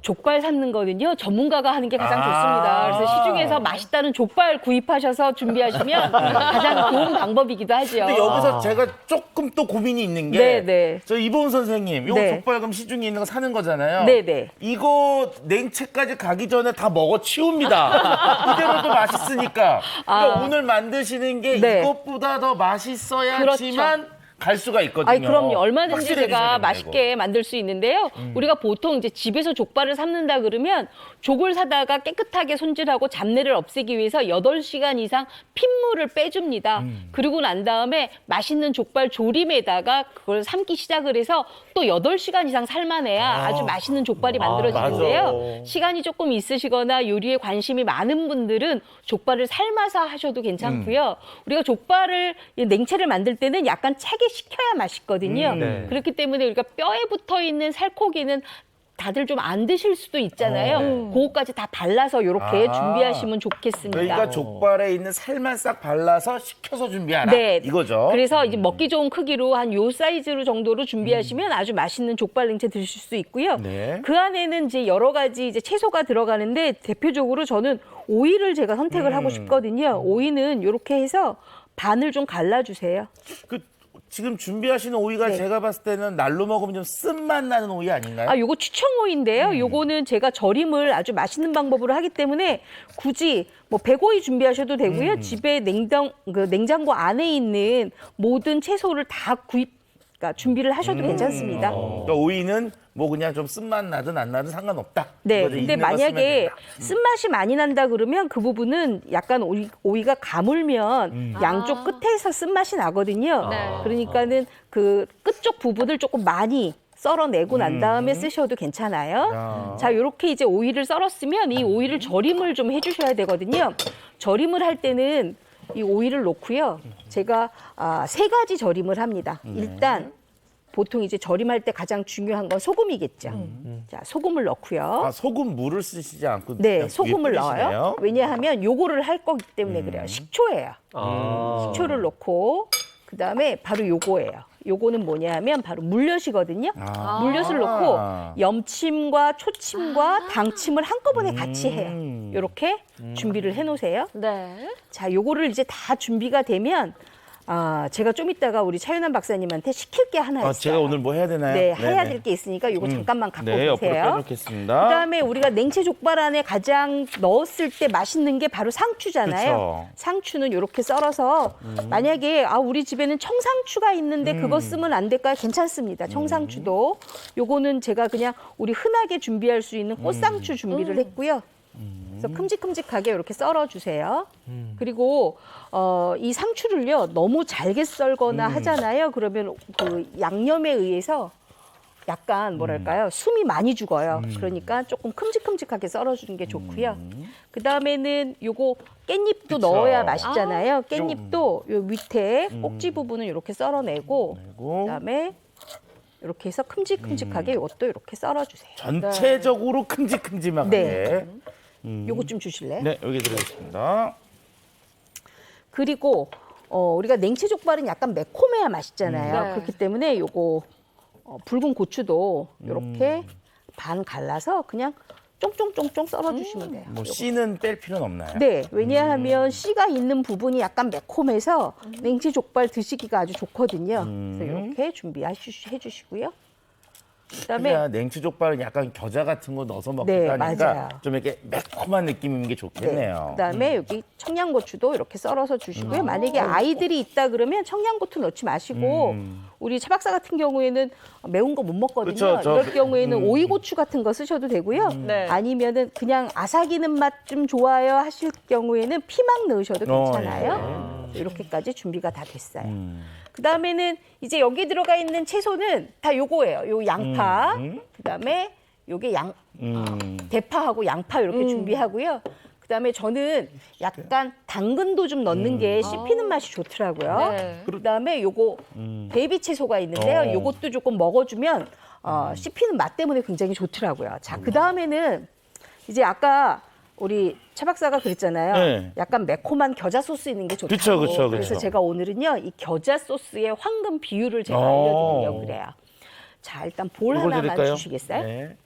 족발 삶는 거는요 전문가가 하는 게 가장 좋습니다. 그래서 시중에서 맛있다는 족발 구입하셔서 준비하시면 가장 좋은 방법이기도 하죠. 근데 여기서 제가 조금 또 고민이 있는 게 네, 네. 저 이보은 선생님, 이거 네. 족발 그럼 시중에 있는 거 사는 거잖아요. 네, 네. 이거 냉채까지 가기 전에 다 먹어 치웁니다. 이대로도 맛있으니까. 그러니까 오늘 만드시는 게 네. 이것보다 더 맛있어야지만 갈 수가 있거든요. 아니 그럼요. 얼마든지 확실해지셔야 제가 됩니다, 맛있게 만들 수 있는데요. 우리가 보통 이제 집에서 족발을 삶는다 그러면 족을 사다가 깨끗하게 손질하고 잡내를 없애기 위해서 8시간 이상 핏물을 빼줍니다. 그리고 난 다음에 맛있는 족발 조림에다가 그걸 삶기 시작을 해서 또 8시간 이상 삶아내야 아주 맛있는 족발이 만들어지는데요. 맞아. 시간이 조금 있으시거나 요리에 관심이 많은 분들은 족발을 삶아서 하셔도 괜찮고요. 우리가 족발을 냉채를 만들 때는 약간 차게 식혀야 맛있거든요. 네. 그렇기 때문에 우리가 뼈에 붙어 있는 살코기는 다들 좀 안 드실 수도 있잖아요. 그거까지 다 발라서 이렇게 준비하시면 좋겠습니다. 그러니까 족발에 있는 살만 싹 발라서 식혀서 준비하라. 네. 이거죠. 그래서 이제 먹기 좋은 크기로 한 요 사이즈로 정도로 준비하시면 아주 맛있는 족발 냉채 드실 수 있고요. 네. 그 안에는 이제 여러 가지 이제 채소가 들어가는데 대표적으로 저는 오이를 제가 선택을 하고 싶거든요. 오이는 이렇게 해서 반을 좀 갈라주세요. 지금 준비하시는 오이가 제가 봤을 때는 날로 먹으면 좀 쓴맛 나는 오이 아닌가요? 요거 추청 오이인데요. 요거는 제가 절임을 아주 맛있는 방법으로 하기 때문에 굳이 뭐 백오이 준비하셔도 되고요. 집에 냉장고 안에 있는 모든 채소를 다 그러니까 준비를 하셔도 괜찮습니다. 그러니까 오이는 뭐 그냥 좀 쓴맛 나든 안 나든 상관없다. 네, 이거죠. 근데 있는 거 쓰면 만약에 된다. 쓴맛이 많이 난다 그러면 그 부분은 약간 오이가 가물면 양쪽 끝에서 쓴맛이 나거든요. 그러니까는 그 끝쪽 부분을 조금 많이 썰어내고 난 다음에 쓰셔도 괜찮아요. 자, 이렇게 이제 오이를 썰었으면 이 오이를 절임을 좀 해주셔야 되거든요. 절임을 할 때는 이 오이를 놓고요. 제가 3가지 절임을 합니다. 일단 보통 이제 절임할 때 가장 중요한 건 소금이겠죠. 자, 소금을 넣고요. 소금 물을 쓰시지 않고 네, 그냥 소금을 위에 넣어요. 뿌리시네요. 왜냐하면 요거를 할 거기 때문에 그래요. 식초예요. 식초를 넣고 그다음에 바로 요거예요. 요거는 뭐냐면 바로 물엿이거든요. 물엿을 넣고 염침과 초침과 당침을 한꺼번에 같이 해요. 이렇게 준비를 해놓으세요. 네. 자, 요거를 이제 다 준비가 되면 제가 좀 이따가 우리 차윤환 박사님한테 시킬 게 하나 있어요. 제가 오늘 뭐 해야 되나요? 네, 해야 될 게 있으니까 요거 잠깐만 갖고 네, 옆으로 계세요. 빼놓겠습니다. 그다음에 우리가 냉채 족발 안에 가장 넣었을 때 맛있는 게 바로 상추잖아요. 그쵸. 상추는 이렇게 썰어서 만약에 우리 집에는 청상추가 있는데 그거 쓰면 안 될까요? 괜찮습니다. 청상추도. 요거는 제가 그냥 우리 흔하게 준비할 수 있는 꽃상추 준비를 했고요. 그래서 큼직큼직하게 이렇게 썰어주세요. 그리고 이 상추를요 너무 잘게 썰거나 하잖아요. 그러면 그 양념에 의해서 약간 뭐랄까요 숨이 많이 죽어요. 그러니까 조금 큼직큼직하게 썰어주는 게 좋고요. 그 다음에는 요거 깻잎도 그쵸. 넣어야 맛있잖아요. 깻잎도 요 밑에 꼭지 부분은 이렇게 썰어내고 그다음에 이렇게 해서 큼직큼직하게 이것도 이렇게 썰어주세요. 전체적으로 큼직큼직하게. 네. 요거 좀 주실래요? 네, 여기 들어있습니다. 그리고 우리가 냉채족발은 약간 매콤해야 맛있잖아요. 네. 그렇기 때문에 요거 붉은 고추도 이렇게 반 갈라서 그냥 쫑쫑쫑쫑 썰어주시면 돼요. 뭐 씨는 뺄 필요는 없나요? 네, 왜냐하면 씨가 있는 부분이 약간 매콤해서 냉채족발 드시기가 아주 좋거든요. 그래서 이렇게 준비해 주시고요. 그다음에 그냥 냉채족발은 약간 겨자 같은 거 넣어서 먹기도 네, 하니까 맞아요. 좀 이렇게 매콤한 느낌인 게 좋겠네요. 그다음에 여기 청양고추도 이렇게 썰어서 주시고요. 만약에 아이들이 있다 그러면 청양고추 넣지 마시고 우리 차 박사 같은 경우에는 매운 거 못 먹거든요. 그쵸, 이럴 경우에는 오이고추 같은 거 쓰셔도 되고요. 네. 아니면은 그냥 아삭이는 맛 좀 좋아요 하실 경우에는 피망 넣으셔도 괜찮아요. 이렇게까지 준비가 다 됐어요. 그다음에는 이제 여기 들어가 있는 채소는 다 요거예요. 요 양파. 그다음에 요게 대파하고 양파 이렇게 준비하고요. 그다음에 저는 약간 당근도 좀 넣는 게 씹히는 맛이 좋더라고요. 네. 그다음에 요거 베이비 채소가 있는데요. 요것도 조금 먹어주면 씹히는 맛 때문에 굉장히 좋더라고요. 자, 그다음에는 이제 아까 우리 차 박사가 그랬잖아요. 네. 약간 매콤한 겨자 소스 있는 게 좋다고. 그쵸. 그래서 제가 오늘은요 이 겨자 소스의 황금 비율을 제가 알려드리려고 그래요. 자, 일단 볼 이걸 하나만 드릴까요? 주시겠어요? 네.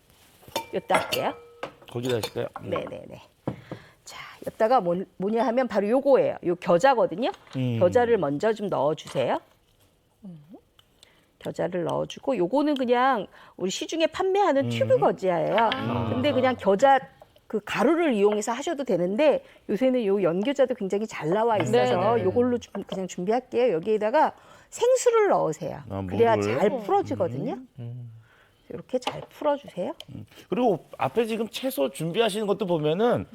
여기다 할게요. 거기다 하실까요? 네네네. 자, 여기다가 뭐냐 하면 바로 요거예요. 요 겨자거든요. 겨자를 먼저 좀 넣어주세요. 겨자를 넣어주고 요거는 그냥 우리 시중에 판매하는 튜브 겨자예요. 근데 그냥 겨자 그 가루를 이용해서 하셔도 되는데 요새는 요 연겨자도 굉장히 잘 나와 있어서 네네. 요걸로 좀 그냥 준비할게요. 여기에다가 생수를 넣으세요. 그래야 물을? 잘 풀어지거든요. 이렇게 잘 풀어주세요. 그리고 앞에 지금 채소 준비하시는 것도 보면은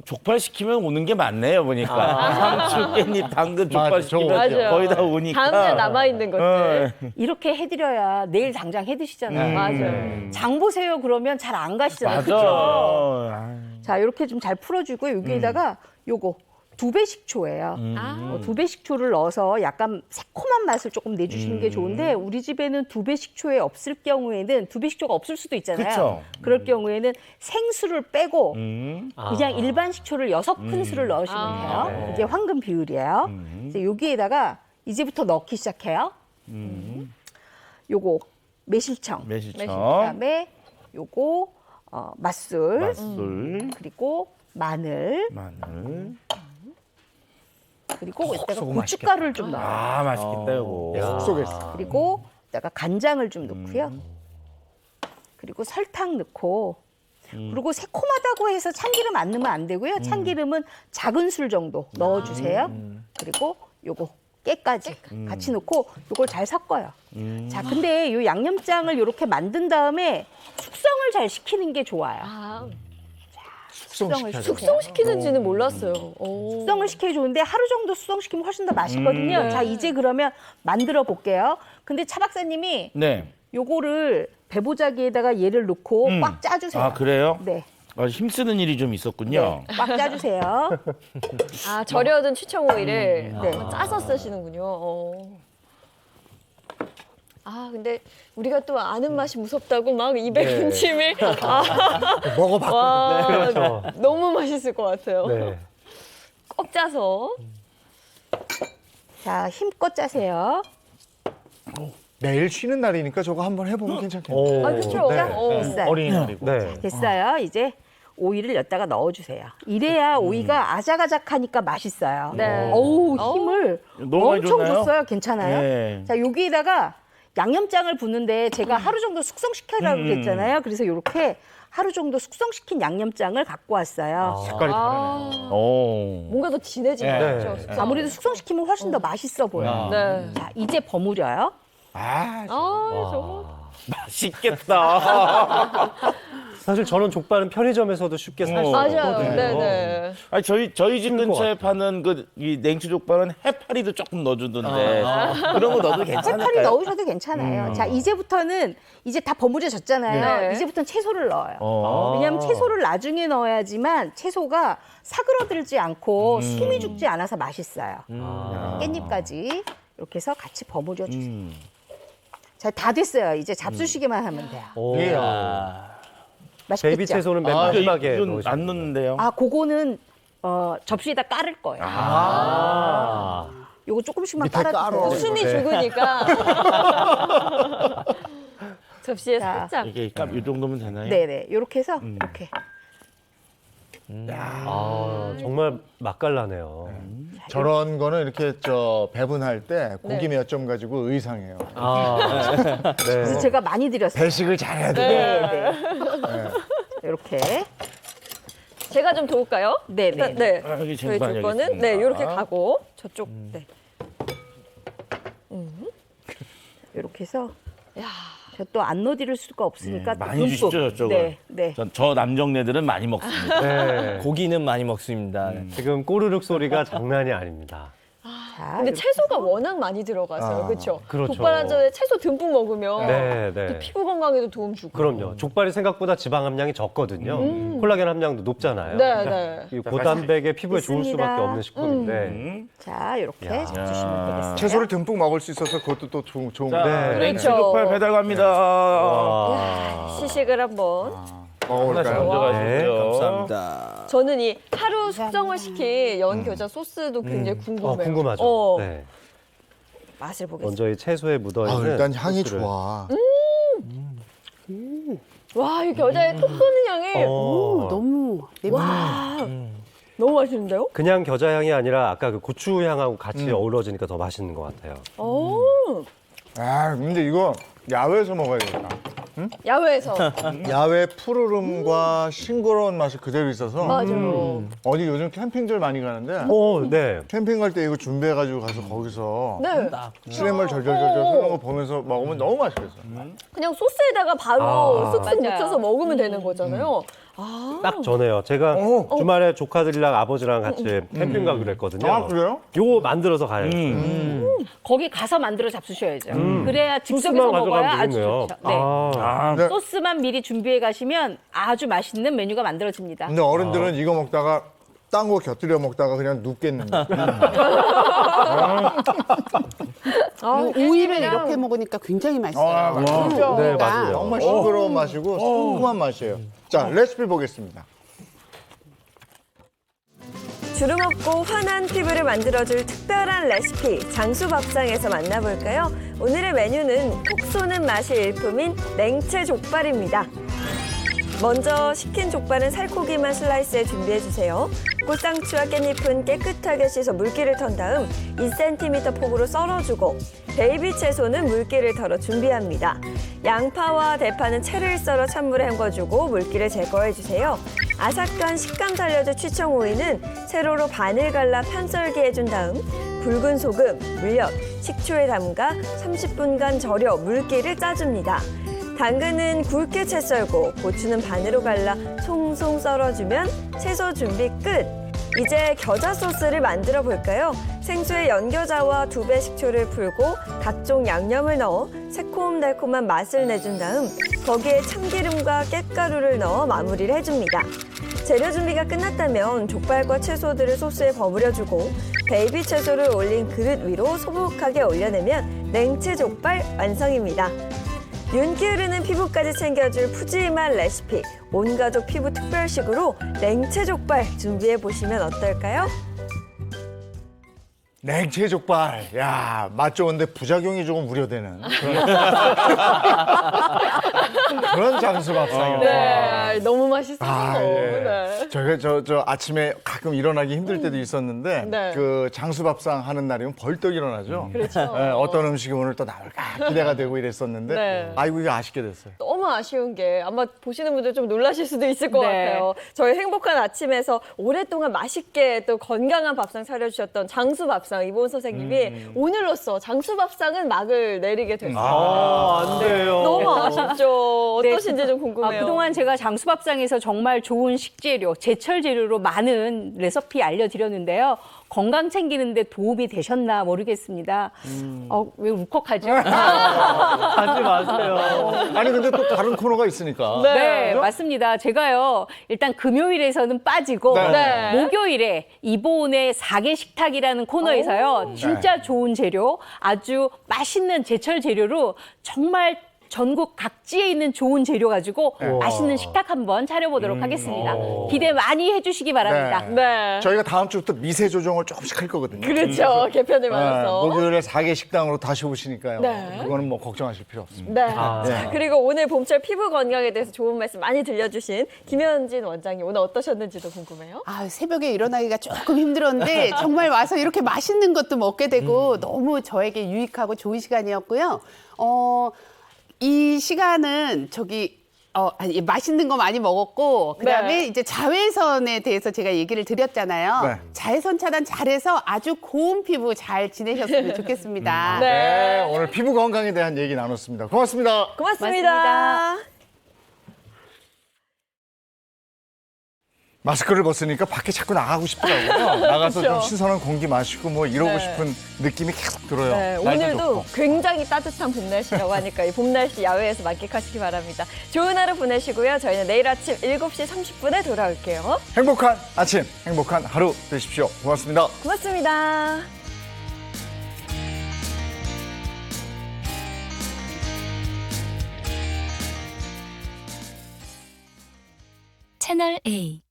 족발 시키면 오는 게 많네요, 보니까. 상추, 깻잎, 당근, 족발 맞아, 시키면 맞아요. 거의 다 오니까. 다음날 남아있는 것들. 이렇게 해드려야 내일 당장 해드시잖아요. 맞아요. 장 보세요 그러면 잘 안 가시잖아요. 그죠? 맞아. 자, 이렇게 좀 잘 풀어주고 여기에다가 요거 2배 식초예요. 2배 식초를 넣어서 약간 새콤한 맛을 조금 내주시는 게 좋은데 우리 집에는 2배 식초에 없을 경우에는 2배 식초가 없을 수도 있잖아요. 그쵸. 그럴 경우에는 생수를 빼고 그냥 일반 식초를 6큰술을 넣으시면 돼요. 이게 황금 비율이에요. 이제 여기에다가 이제부터 넣기 시작해요. 요거 매실청. 그다음에 요거 맛술. 그리고 마늘. 그리고 이따가 고춧가루를 좀 넣어요. 아, 맛있겠다, 이거. 쏙쏙했어. 그리고 이따가 간장을 좀 넣고요. 그리고 설탕 넣고 그리고 새콤하다고 해서 참기름 안 넣으면 안 되고요. 참기름은 작은 술 정도 넣어주세요. 그리고 요거 깨까지 같이 넣고 요걸 잘 섞어요. 자, 근데 요 양념장을 이렇게 만든 다음에 숙성을 잘 시키는 게 좋아요. 숙성시키는지는 몰랐어요. 숙성을 시켜야 좋은데 하루 정도 숙성시키면 훨씬 더 맛있거든요. 자, 이제 그러면 만들어 볼게요. 근데 차 박사님이 네. 요거를 배보자기에다가 얘를 넣고 꽉 짜주세요. 아, 그래요? 네. 아, 힘쓰는 일이 좀 있었군요. 꽉 짜주세요. 아, 절여둔 추청 오일을 네. 짜서 쓰시는군요. 아, 근데 우리가 또 아는 맛이 무섭다고 막 입에 네. 군침을 먹어봤거든요. 와, 그렇죠. 너무 맛있을 것 같아요. 네. 꼭 짜서. 자, 힘껏 짜세요. 내일 쉬는 날이니까 저거 한번 해보면 괜찮겠네요. 아, 그렇죠. 됐어요. 어린이날이고. 네. 됐어요. 이제 오이를 여기다가 넣어주세요. 이래야 오이가 아작아작하니까 맛있어요. 네. 어우, 힘을 너무 많이 엄청 줬나요? 줬어요. 괜찮아요? 네. 자, 여기에다가 양념장을 붓는데 제가 하루 정도 숙성시키라고 그랬잖아요. 그래서 이렇게 하루 정도 숙성시킨 양념장을 갖고 왔어요. 색깔이 다르네요. 뭔가 더 진해진 것 네. 같죠. 숙성. 아무래도 숙성시키면 훨씬 더 맛있어 보여요. 네. 자, 이제 버무려요. 아, 아, 저거. 맛있겠다. 사실 저런 족발은 편의점에서도 쉽게 살 수 맞아요. 있거든요. 네네. 아니 저희 집 쉬울 것 근처에 같아요. 파는 이 냉채 족발은 해파리도 조금 넣어주던데 그런 거 넣어도 괜찮을까요? 해파리 넣으셔도 괜찮아요. 자, 이제부터는 이제 다 버무려졌잖아요. 네. 이제부터는 채소를 넣어요. 왜냐하면 채소를 나중에 넣어야지만 채소가 사그러들지 않고 숨이 죽지 않아서 맛있어요. 깻잎까지 이렇게 해서 같이 버무려 주세요. 자, 다 됐어요. 이제 잡수시기만 하면 돼요. 맛있겠죠? 베이비 채소는 맨 마지막에 이건 넣으시면 안 넣는데요. 아, 그거는 접시에다 깔을 거예요. 요거 조금씩만 밑에 깔아주세요. 깔어. 숨이 네. 죽으니까. 접시에 살짝. 이게 이 정도면 되나요? 네네. 요렇게 해서 이렇게. 정말 맛깔나네요. 저런 거는 이렇게 배분할 때 고기 몇 점 가지고 의상해요. 그래서 제가 많이 드렸어요. 배식을 잘해야 돼요. 네. 이렇게. 제가 좀 도울까요? 네네. 네. 여기 저희 쟁반이 두 여기 거는 있습니다. 네 이렇게 가고 저쪽 네. 이렇게 해서. 저 또 안 넣어드릴 수가 없으니까 또 많이 듬뿍. 주시죠, 저쪽을. 네, 네. 저 남정네들은 많이 먹습니다. 네. 고기는 많이 먹습니다. 지금 꼬르륵 소리가 장난이 아닙니다. 자, 근데 채소가 워낙 많이 들어가서요, 그렇죠? 그렇죠. 족발 한 점에 채소 듬뿍 먹으면 네, 네. 또 피부 건강에도 도움 주고. 그럼요. 족발이 생각보다 지방 함량이 적거든요. 콜라겐 함량도 높잖아요. 네, 네. 이 고단백에 피부에 좋을 됐습니다. 수밖에 없는 식품인데. 자, 이렇게 잡수시면 되겠어요. 채소를 듬뿍 먹을 수 있어서 그것도 또 좋은 자, 거. 냉채 족발 배달 갑니다. 시식을 한번. 먹어볼까요? 먼저 네, 가시죠. 감사합니다. 저는 이 하루 숙성을 시킨 연겨자 소스도 굉장히 궁금해요. 궁금하죠. 네. 맛을 보겠습니다. 먼저 이 채소에 묻어있는 일단 향이 소스를. 좋아. 와, 이 겨자의 톡 쏘는 향이 너무 와, 너무 맛있는데요? 그냥 겨자향이 아니라 아까 그 고추향하고 같이 어우러지니까 더 맛있는 것 같아요. 근데 이거 야외에서 먹어야 되겠다. 야외에서. 야외 푸르름과 싱그러운 맛이 그대로 있어서. 맞아요. 어디 요즘 캠핑들 많이 가는데. 네. 캠핑 갈 때 이거 준비해가지고 가서 거기서 네. 시냇물 절절절절 흐르는 거 보면서 먹으면 너무 맛있겠어. 그냥 소스에다가 바로 쓱쓱 맞아요. 묻혀서 먹으면 되는 거잖아요. 딱 전에요. 제가 주말에 조카들이랑 아버지랑 같이 캠핑 가기로 했거든요. 아, 그래요? 요거 만들어서 가요. 거기 가서 만들어 잡수셔야죠. 그래야 즉석에서 소스만 먹어야 가져가면 아주 되겠네요. 좋죠. 네. 네. 소스만 미리 준비해 가시면 아주 맛있는 메뉴가 만들어집니다. 근데 어른들은 이거 먹다가 딴 거 곁들여 먹다가 그냥 눕겠는데. 오이를 이렇게 먹으니까 굉장히 맛있어요. 그렇죠. 네, 맞아요. 정말 싱그러운 맛이고 쿰쿰한 맛이에요. 자, 레시피 보겠습니다. 주름 없고 환한 피부를 만들어줄 특별한 레시피 장수밥상에서 만나볼까요? 오늘의 메뉴는 톡 쏘는 맛이 일품인 냉채 족발입니다. 먼저 식힌 족발은 살코기만 슬라이스해 준비해주세요. 꽃상추와 깻잎은 깨끗하게 씻어 물기를 턴 다음 2cm 폭으로 썰어주고 베이비 채소는 물기를 털어 준비합니다. 양파와 대파는 채를 썰어 찬물에 헹궈주고 물기를 제거해주세요. 아삭한 식감 살려줄 취청오이는 세로로 반을 갈라 편썰기해준 다음 굵은 소금, 물엿, 식초에 담가 30분간 절여 물기를 짜줍니다. 당근은 굵게 채 썰고 고추는 반으로 갈라 송송 썰어주면 채소 준비 끝! 이제 겨자 소스를 만들어 볼까요? 생수에 연겨자와 2배 식초를 풀고 각종 양념을 넣어 새콤달콤한 맛을 내준 다음 거기에 참기름과 깻가루를 넣어 마무리를 해줍니다. 재료 준비가 끝났다면 족발과 채소들을 소스에 버무려주고 베이비 채소를 올린 그릇 위로 소복하게 올려내면 냉채 족발 완성입니다. 윤기 흐르는 피부까지 챙겨줄 푸짐한 레시피 온가족 피부 특별식으로 냉채 족발 준비해보시면 어떨까요? 냉채 족발. 야, 맛 좋은데 부작용이 조금 우려되는 그런 장수밥상이에요. 네, 너무 맛있어요. 예. 저희가 저 아침에 가끔 일어나기 힘들 때도 있었는데 네. 그 장수밥상 하는 날이면 벌떡 일어나죠. 그렇죠. 예, 어떤 음식이 오늘 또 나올까 기대가 되고 이랬었는데 네. 아이고 이게 아쉽게 됐어요. 너무 아쉬운 게 아마 보시는 분들 좀 놀라실 수도 있을 것 네. 같아요. 저희 행복한 아침에서 오랫동안 맛있게 또 건강한 밥상 차려주셨던 장수밥상 이보은 선생님이 오늘로써 장수밥상은 막을 내리게 됐어요. 안 돼요. 너무 아쉽죠. 어떠신지 좀 궁금해요. 그동안 제가 장수밥상에서 정말 좋은 식재료, 제철 재료로 많은 레시피 알려드렸는데요. 건강 챙기는데 도움이 되셨나 모르겠습니다. 왜 울컥하죠? 하지 마세요. 아니 근데 또 다른 코너가 있으니까. 네, 그죠? 맞습니다. 제가요, 일단 금요일에서는 빠지고, 네. 목요일에 이보은의 4개 식탁이라는 코너에서요, 진짜 좋은 재료, 아주 맛있는 제철 재료로 정말 전국 각지에 있는 좋은 재료 가지고 맛있는 식탁 한번 차려보도록 하겠습니다. 기대 많이 해주시기 바랍니다. 네. 저희가 다음 주부터 미세 조정을 조금씩 할 거거든요. 그렇죠. 개편을 맞아서. 목요일에 4개 식당으로 다시 오시니까요. 네. 그거는 뭐 걱정하실 필요 없습니다. 네. 아. 자, 그리고 오늘 봄철 피부 건강에 대해서 좋은 말씀 많이 들려주신 김현진 원장님 오늘 어떠셨는지도 궁금해요. 새벽에 일어나기가 조금 힘들었는데 정말 와서 이렇게 맛있는 것도 먹게 되고 너무 저에게 유익하고 좋은 시간이었고요. 이 시간은 맛있는 거 많이 먹었고 그다음에 네. 이제 자외선에 대해서 제가 얘기를 드렸잖아요. 네. 자외선 차단 잘해서 아주 고운 피부 잘 지내셨으면 좋겠습니다. 네, 오늘 피부 건강에 대한 얘기 나눴습니다. 고맙습니다. 고맙습니다. 마스크를 벗으니까 밖에 자꾸 나가고 싶더라고요. 나가서 그렇죠. 좀 신선한 공기 마시고 뭐 이러고 네. 싶은 느낌이 계속 들어요. 네, 날도 오늘도 좋고. 굉장히 따뜻한 봄 날씨라고 하니까 이 봄 날씨 야외에서 만끽하시기 바랍니다. 좋은 하루 보내시고요. 저희는 내일 아침 7시 30분에 돌아올게요. 행복한 아침, 행복한 하루 되십시오. 고맙습니다. 고맙습니다. 채널 A